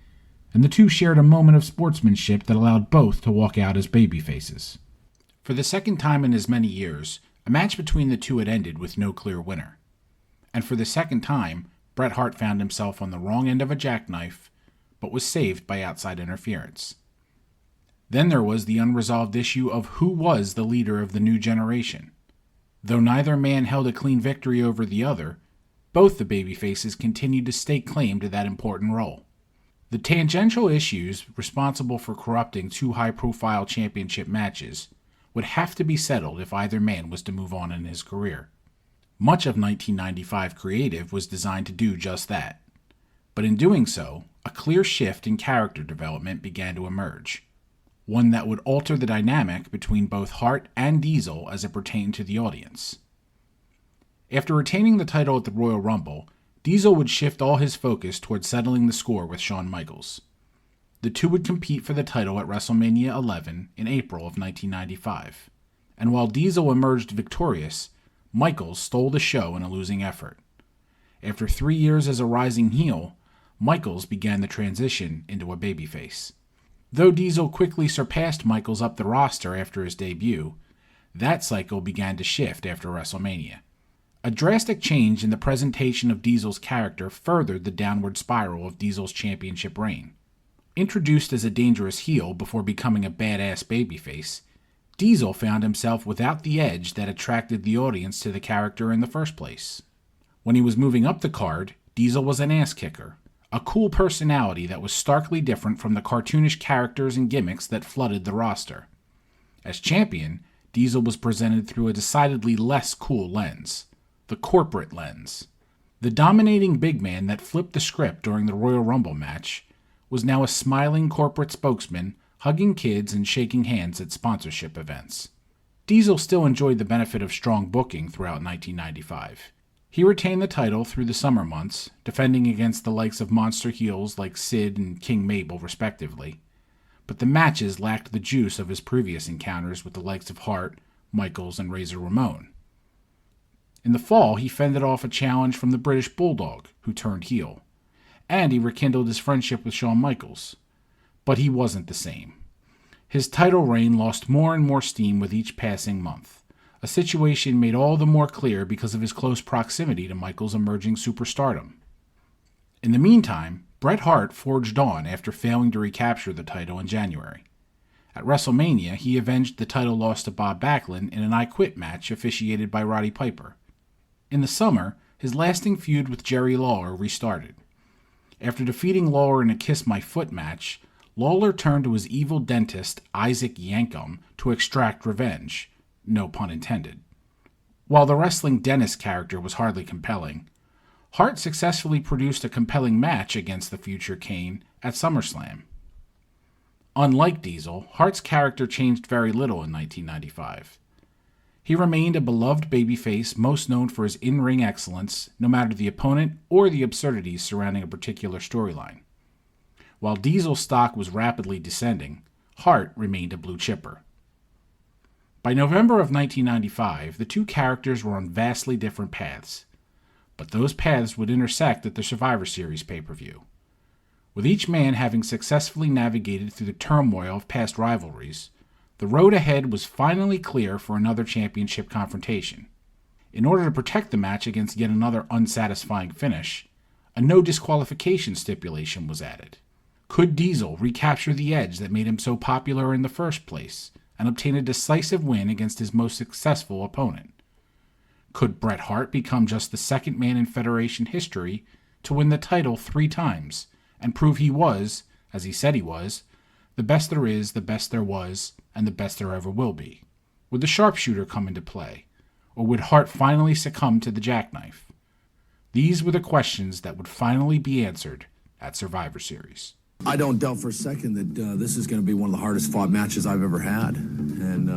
and the two shared a moment of sportsmanship that allowed both to walk out as babyfaces. For the second time in as many years, a match between the two had ended with no clear winner. And for the second time, Bret Hart found himself on the wrong end of a jackknife, but was saved by outside interference. Then there was the unresolved issue of who was the leader of the new generation. Though neither man held a clean victory over the other, both the babyfaces continued to stake claim to that important role. The tangential issues responsible for corrupting two high-profile championship matches would have to be settled if either man was to move on in his career. Much of 1995 Creative was designed to do just that. But in doing so, a clear shift in character development began to emerge. One that would alter the dynamic between both Hart and Diesel as it pertained to the audience. After retaining the title at the Royal Rumble, Diesel would shift all his focus towards settling the score with Shawn Michaels. The two would compete for the title at WrestleMania 11 in April of 1995, and while Diesel emerged victorious, Michaels stole the show in a losing effort. After 3 years as a rising heel, Michaels began the transition into a babyface. Though Diesel quickly surpassed Michaels up the roster after his debut, that cycle began to shift after WrestleMania. A drastic change in the presentation of Diesel's character furthered the downward spiral of Diesel's championship reign. Introduced as a dangerous heel before becoming a badass babyface, Diesel found himself without the edge that attracted the audience to the character in the first place. When he was moving up the card, Diesel was an ass kicker, a cool personality that was starkly different from the cartoonish characters and gimmicks that flooded the roster. As champion, Diesel was presented through a decidedly less cool lens, the corporate lens. The dominating big man that flipped the script during the Royal Rumble match was now a smiling corporate spokesman, hugging kids and shaking hands at sponsorship events. Diesel still enjoyed the benefit of strong booking throughout 1995. He retained the title through the summer months, defending against the likes of monster heels like Sid and King Mabel respectively, but the matches lacked the juice of his previous encounters with the likes of Hart, Michaels, and Razor Ramon. In the fall, he fended off a challenge from the British Bulldog, who turned heel, and he rekindled his friendship with Shawn Michaels. But he wasn't the same. His title reign lost more and more steam with each passing month, a situation made all the more clear because of his close proximity to Michaels' emerging superstardom. In the meantime, Bret Hart forged on after failing to recapture the title in January. At WrestleMania, he avenged the title loss to Bob Backlund in an I Quit match officiated by Roddy Piper. In the summer, his lasting feud with Jerry Lawler restarted. After defeating Lawler in a Kiss My Foot match, Lawler turned to his evil dentist, Isaac Yankem, to extract revenge. No pun intended. While the wrestling dentist character was hardly compelling, Hart successfully produced a compelling match against the future Kane at SummerSlam. Unlike Diesel, Hart's character changed very little in 1995. He remained a beloved babyface most known for his in-ring excellence, no matter the opponent or the absurdities surrounding a particular storyline. While Diesel's stock was rapidly descending, Hart remained a blue chipper. By November of 1995, the two characters were on vastly different paths, but those paths would intersect at the Survivor Series pay-per-view. With each man having successfully navigated through the turmoil of past rivalries, the road ahead was finally clear for another championship confrontation. In order to protect the match against yet another unsatisfying finish, a no disqualification stipulation was added. Could Diesel recapture the edge that made him so popular in the first place and obtain a decisive win against his most successful opponent? Could Bret Hart become just the second man in Federation history to win the title 3 times and prove he was, as he said he was, the best there is, the best there was, and the best there ever will be? Would the sharpshooter come into play, or would Hart finally succumb to the jackknife? These were the questions that would finally be answered at Survivor Series. I don't doubt for a second that this is going to be one of the hardest fought matches I've ever had. And,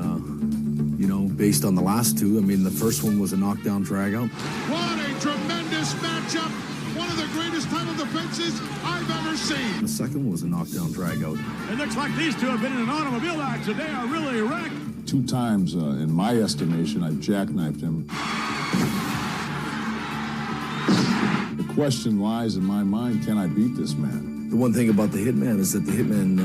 based on the last two, the first one was a knockdown drag-out. What a tremendous matchup! One of the greatest title defenses I've ever seen. The second one was a knockdown drag-out. It looks like these two have been in an automobile accident. They are really wrecked. 2 times, in my estimation, I've jackknifed him. The question lies in my mind, can I beat this man? The one thing about the Hitman is that the Hitman,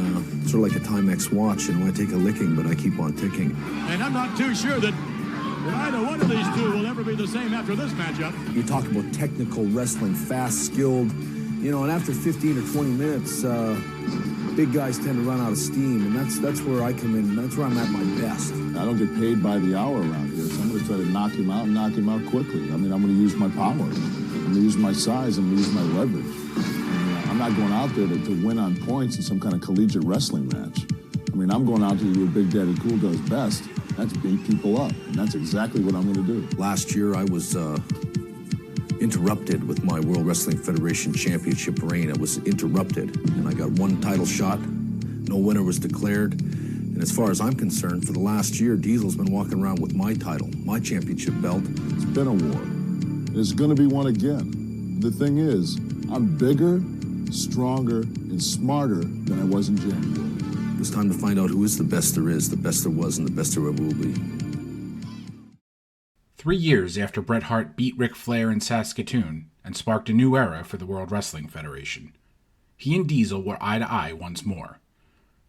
sort of like a Timex watch, I take a licking, but I keep on ticking. And I'm not too sure that either one of these two will ever be the same after this matchup. You talk about technical wrestling, fast, skilled, and after 15 or 20 minutes, big guys tend to run out of steam, and that's where I come in. That's where I'm at my best. I don't get paid by the hour around here, so I'm going to try to knock him out quickly. I'm going to use my power. I'm going to use my size. I'm going to use my leverage. I'm not going out there to win on points in some kind of collegiate wrestling match. I'm going out to do what Big Daddy Cool does best. That's beat people up, and that's exactly what I'm going to do. Last year, I was interrupted with my World Wrestling Federation Championship reign. It was interrupted, and I got 1 title shot. No winner was declared. And as far as I'm concerned, for the last year, Diesel's been walking around with my title, my championship belt. It's been a war. There's going to be one again. The thing is, I'm bigger, stronger, and smarter than I was in January. It was time to find out who is the best there is, the best there was, and the best there ever will be. 3 years after Bret Hart beat Ric Flair in Saskatoon and sparked a new era for the World Wrestling Federation, he and Diesel were eye to eye once more,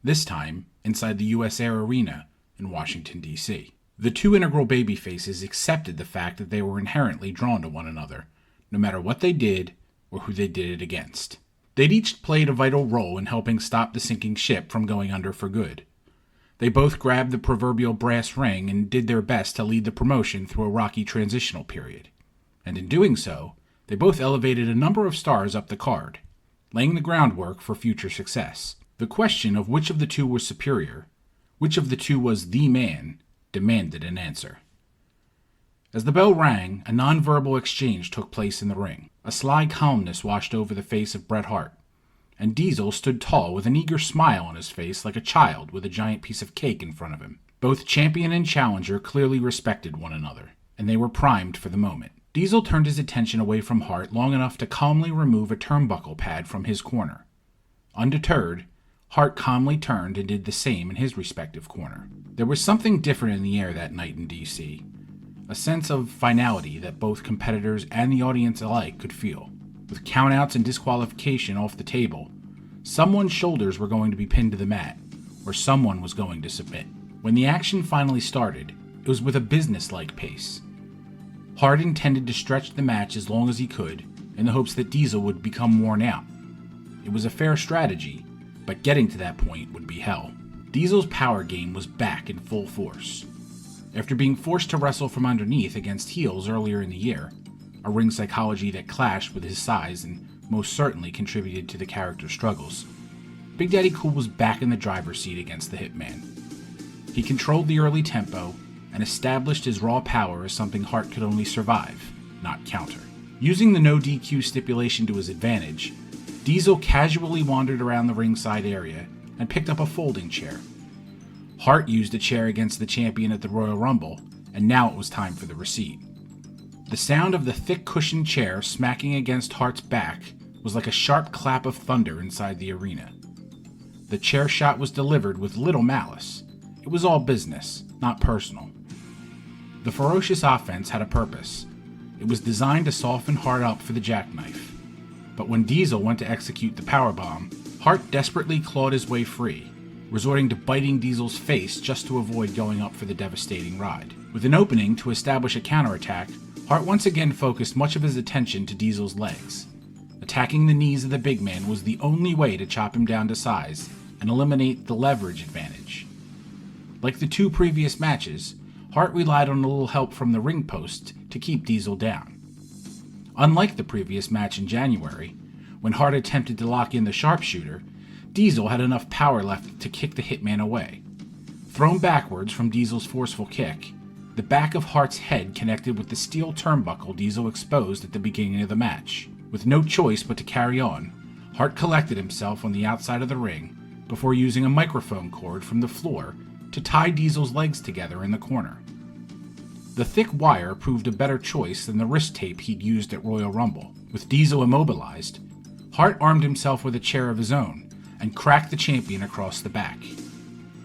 this time inside the US Air Arena in Washington, D.C. The two integral babyfaces accepted the fact that they were inherently drawn to one another, no matter what they did or who they did it against. They'd each played a vital role in helping stop the sinking ship from going under for good. They both grabbed the proverbial brass ring and did their best to lead the promotion through a rocky transitional period. And in doing so, they both elevated a number of stars up the card, laying the groundwork for future success. The question of which of the two was superior, which of the two was the man, demanded an answer. As the bell rang, a nonverbal exchange took place in the ring. A sly calmness washed over the face of Bret Hart, and Diesel stood tall with an eager smile on his face like a child with a giant piece of cake in front of him. Both champion and challenger clearly respected one another, and they were primed for the moment. Diesel turned his attention away from Hart long enough to calmly remove a turnbuckle pad from his corner. Undeterred, Hart calmly turned and did the same in his respective corner. There was something different in the air that night in D.C., a sense of finality that both competitors and the audience alike could feel. With countouts and disqualification off the table, someone's shoulders were going to be pinned to the mat, or someone was going to submit. When the action finally started, it was with a business-like pace. Hart intended to stretch the match as long as he could, in the hopes that Diesel would become worn out. It was a fair strategy, but getting to that point would be hell. Diesel's power game was back in full force. After being forced to wrestle from underneath against heels earlier in the year, a ring psychology that clashed with his size and most certainly contributed to the character's struggles, Big Daddy Cool was back in the driver's seat against the Hitman. He controlled the early tempo and established his raw power as something Hart could only survive, not counter. Using the no DQ stipulation to his advantage, Diesel casually wandered around the ringside area and picked up a folding chair. Hart used a chair against the champion at the Royal Rumble, and now it was time for the receipt. The sound of the thick cushioned chair smacking against Hart's back was like a sharp clap of thunder inside the arena. The chair shot was delivered with little malice. It was all business, not personal. The ferocious offense had a purpose. It was designed to soften Hart up for the jackknife. But when Diesel went to execute the powerbomb, Hart desperately clawed his way free, resorting to biting Diesel's face just to avoid going up for the devastating ride. With an opening to establish a counterattack, Hart once again focused much of his attention to Diesel's legs. Attacking the knees of the big man was the only way to chop him down to size and eliminate the leverage advantage. Like the two previous matches, Hart relied on a little help from the ring post to keep Diesel down. Unlike the previous match in January, when Hart attempted to lock in the sharpshooter, Diesel had enough power left to kick the Hitman away. Thrown backwards from Diesel's forceful kick, the back of Hart's head connected with the steel turnbuckle Diesel exposed at the beginning of the match. With no choice but to carry on, Hart collected himself on the outside of the ring before using a microphone cord from the floor to tie Diesel's legs together in the corner. The thick wire proved a better choice than the wrist tape he'd used at Royal Rumble. With Diesel immobilized, Hart armed himself with a chair of his own and cracked the champion across the back.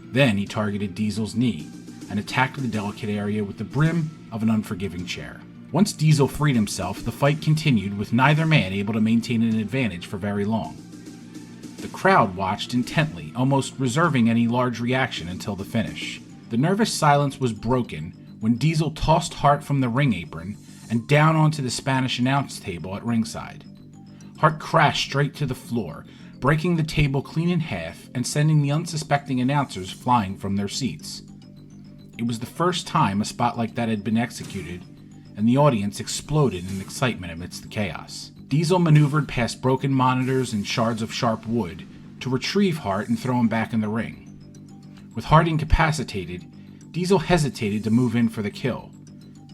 Then he targeted Diesel's knee and attacked the delicate area with the brim of an unforgiving chair. Once Diesel freed himself, the fight continued with neither man able to maintain an advantage for very long. The crowd watched intently, almost reserving any large reaction until the finish. The nervous silence was broken when Diesel tossed Hart from the ring apron and down onto the Spanish announce table at ringside. Hart crashed straight to the floor, breaking the table clean in half and sending the unsuspecting announcers flying from their seats. It was the first time a spot like that had been executed, and the audience exploded in excitement amidst the chaos. Diesel maneuvered past broken monitors and shards of sharp wood to retrieve Hart and throw him back in the ring. With Hart incapacitated, Diesel hesitated to move in for the kill.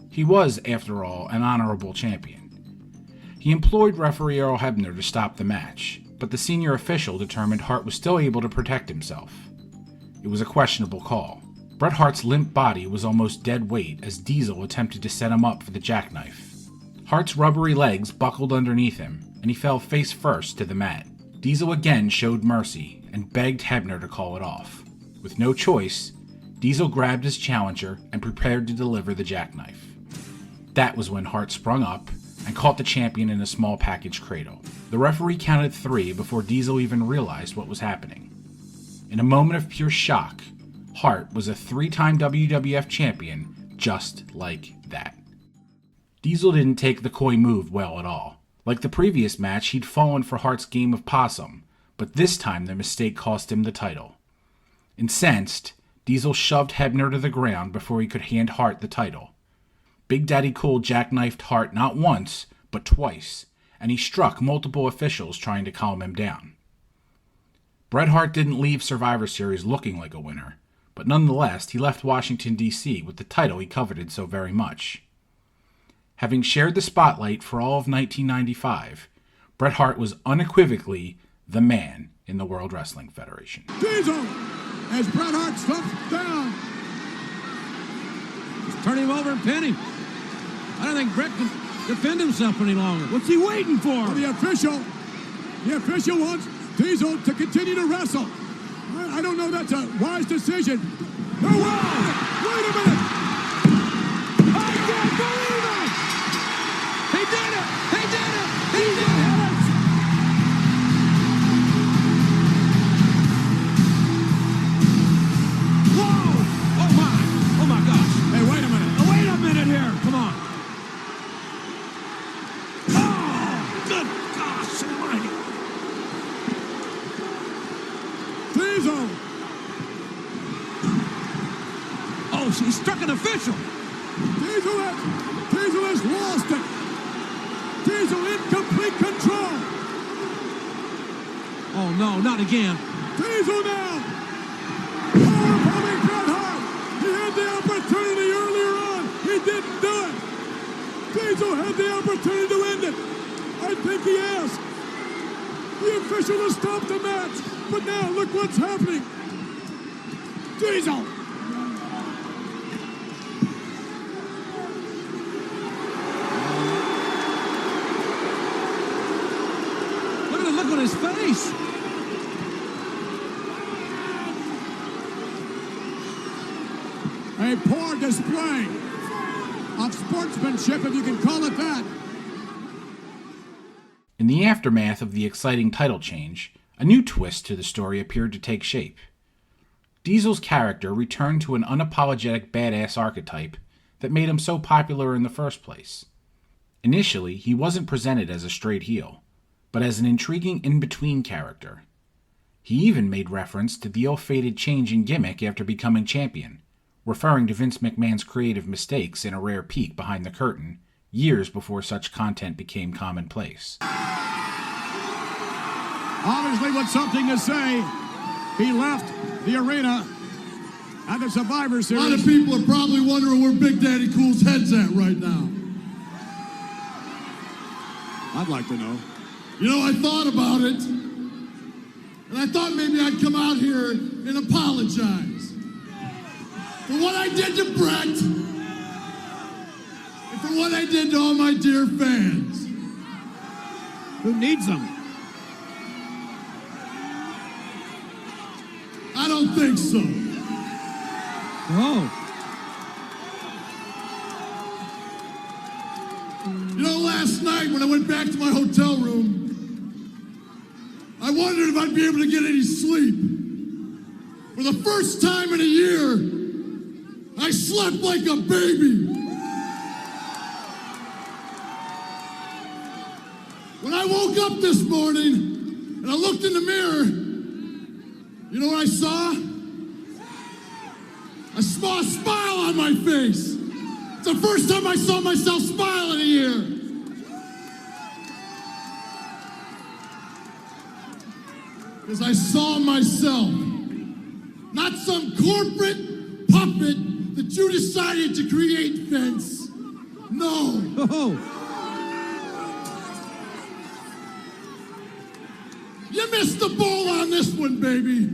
He was, after all, an honorable champion. He implored referee Earl Hebner to stop the match, but the senior official determined Hart was still able to protect himself. It was a questionable call. Bret Hart's limp body was almost dead weight as Diesel attempted to set him up for the jackknife. Hart's rubbery legs buckled underneath him, and he fell face first to the mat. Diesel again showed mercy and begged Hebner to call it off. With no choice, Diesel grabbed his challenger and prepared to deliver the jackknife. That was when Hart sprung up and caught the champion in a small package cradle. The referee counted 3 before Diesel even realized what was happening. In a moment of pure shock, Hart was a 3-time WWF champion just like that. Diesel didn't take the coy move well at all. Like the previous match, he'd fallen for Hart's game of possum, but this time the mistake cost him the title. Incensed, Diesel shoved Hebner to the ground before he could hand Hart the title. Big Daddy Cool jackknifed Hart not once, but twice, and he struck multiple officials trying to calm him down. Bret Hart didn't leave Survivor Series looking like a winner, but nonetheless, he left Washington, D.C. with the title he coveted so very much. Having shared the spotlight for all of 1995, Bret Hart was unequivocally the man in the World Wrestling Federation. Diesel as Bret Hart slumps down. Just turn him over and pin him. I don't think Bret can defend himself any longer. What's he waiting for? The official wants Diesel to continue to wrestle. I don't know that's a wise decision. No, wait a minute. I can't believe it! He did it! He did it! He did it! Whoa! Oh my gosh! Hey, wait a minute. Oh, wait a minute here! Come on! Oh! Good gosh almighty! Diesel. Oh, he struck an official! Diesel has lost it. Diesel in complete control. Oh no, not again. Diesel now. Overcoming Bret Hart. He had the opportunity earlier on. He didn't do it. Diesel had the opportunity to end it. I think he asked the official to stop the match. But now look what's happening. Diesel. Look at his face. A poor display of sportsmanship, if you can call it that. In the aftermath of the exciting title change, a new twist to the story appeared to take shape. Diesel's character returned to an unapologetic badass archetype that made him so popular in the first place. Initially, he wasn't presented as a straight heel, but as an intriguing in-between character. He even made reference to the ill-fated change in gimmick after becoming champion, referring to Vince McMahon's creative mistakes in a rare peek behind the curtain, years before such content became commonplace. Obviously with something to say, he left the arena at the Survivor Series. A lot of people are probably wondering where Big Daddy Cool's head's at right now. I'd like to know. You know, I thought about it, and I thought maybe I'd come out here and apologize for what I did to Bret, and for what I did to all my dear fans. Who needs them? I don't think so. Oh. You know, last night when I went back to my hotel room, I wondered if I'd be able to get any sleep. For the first time in a year, I slept like a baby. When I woke up this morning and I looked in the mirror, you know what I saw? I saw a smile on my face. It's the first time I saw myself smile in a year. Because I saw myself, not some corporate puppet that you decided to create, Vince. No. Oh. You missed the ball on this one, baby.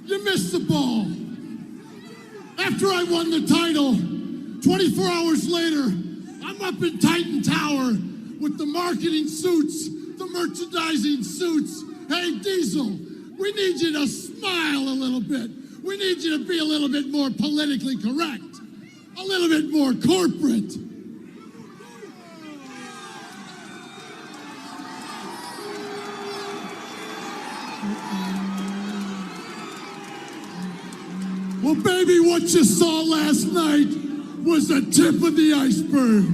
You missed the ball. After I won the title, 24 hours later, I'm up in Titan Tower with the marketing suits, the merchandising suits. Hey, Diesel, we need you to smile a little bit. We need you to be a little bit more politically correct, a little bit more corporate. Well, baby, what you saw last night was the tip of the iceberg.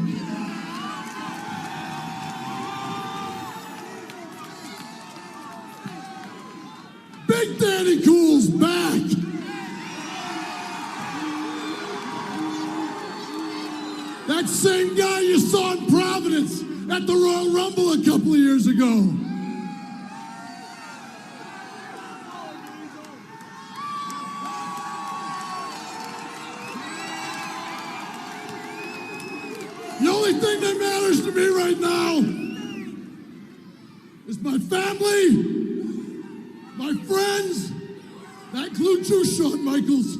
Big Daddy Cool's back. That same guy you saw in Providence at the Royal Rumble a couple of years ago. The only thing that matters to me right now is my family, my friends. That includes you, Shawn Michaels.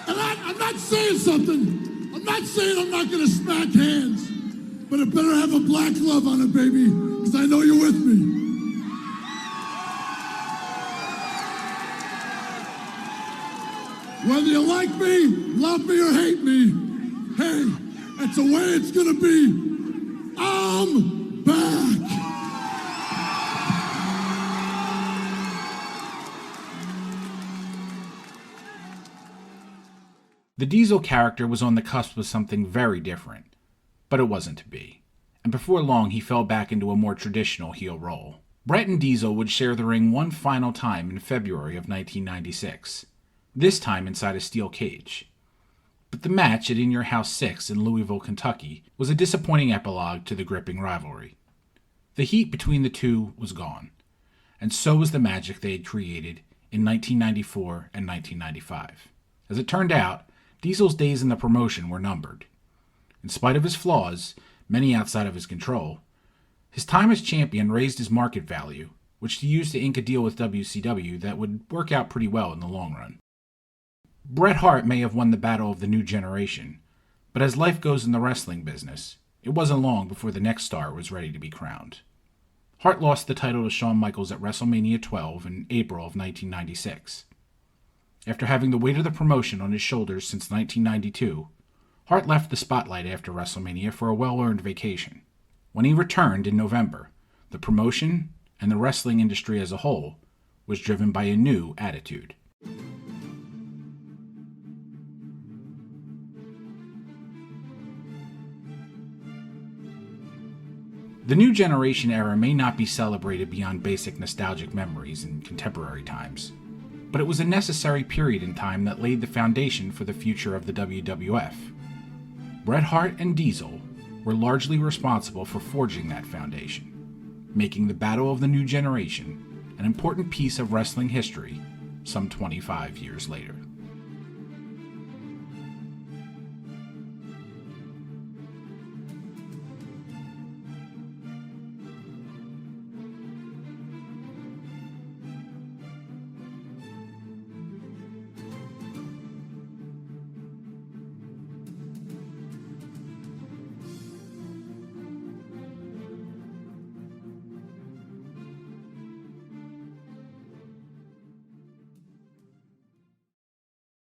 And I'm not saying something. I'm not saying I'm not going to smack hands, but it better have a black glove on it, baby, because I know you're with me. Whether you like me, love me, or hate me, hey, that's the way it's going to be. I'm back. The Diesel character was on the cusp of something very different, but it wasn't to be, and before long he fell back into a more traditional heel role. Bret and Diesel would share the ring one final time in February of 1996, this time inside a steel cage. But the match at In Your House 6 in Louisville, Kentucky was a disappointing epilogue to the gripping rivalry. The heat between the two was gone, and so was the magic they had created in 1994 and 1995. As it turned out, Diesel's days in the promotion were numbered. In spite of his flaws, many outside of his control, his time as champion raised his market value, which he used to ink a deal with WCW that would work out pretty well in the long run. Bret Hart may have won the battle of the new generation, but as life goes in the wrestling business, it wasn't long before the next star was ready to be crowned. Hart lost the title to Shawn Michaels at WrestleMania 12 in April of 1996. After having the weight of the promotion on his shoulders since 1992, Hart left the spotlight after WrestleMania for a well-earned vacation. When he returned in November, the promotion, and the wrestling industry as a whole, was driven by a new attitude. The new generation era may not be celebrated beyond basic nostalgic memories in contemporary times, but it was a necessary period in time that laid the foundation for the future of the WWF. Bret Hart and Diesel were largely responsible for forging that foundation, making the Battle of the New Generation an important piece of wrestling history some 25 years later.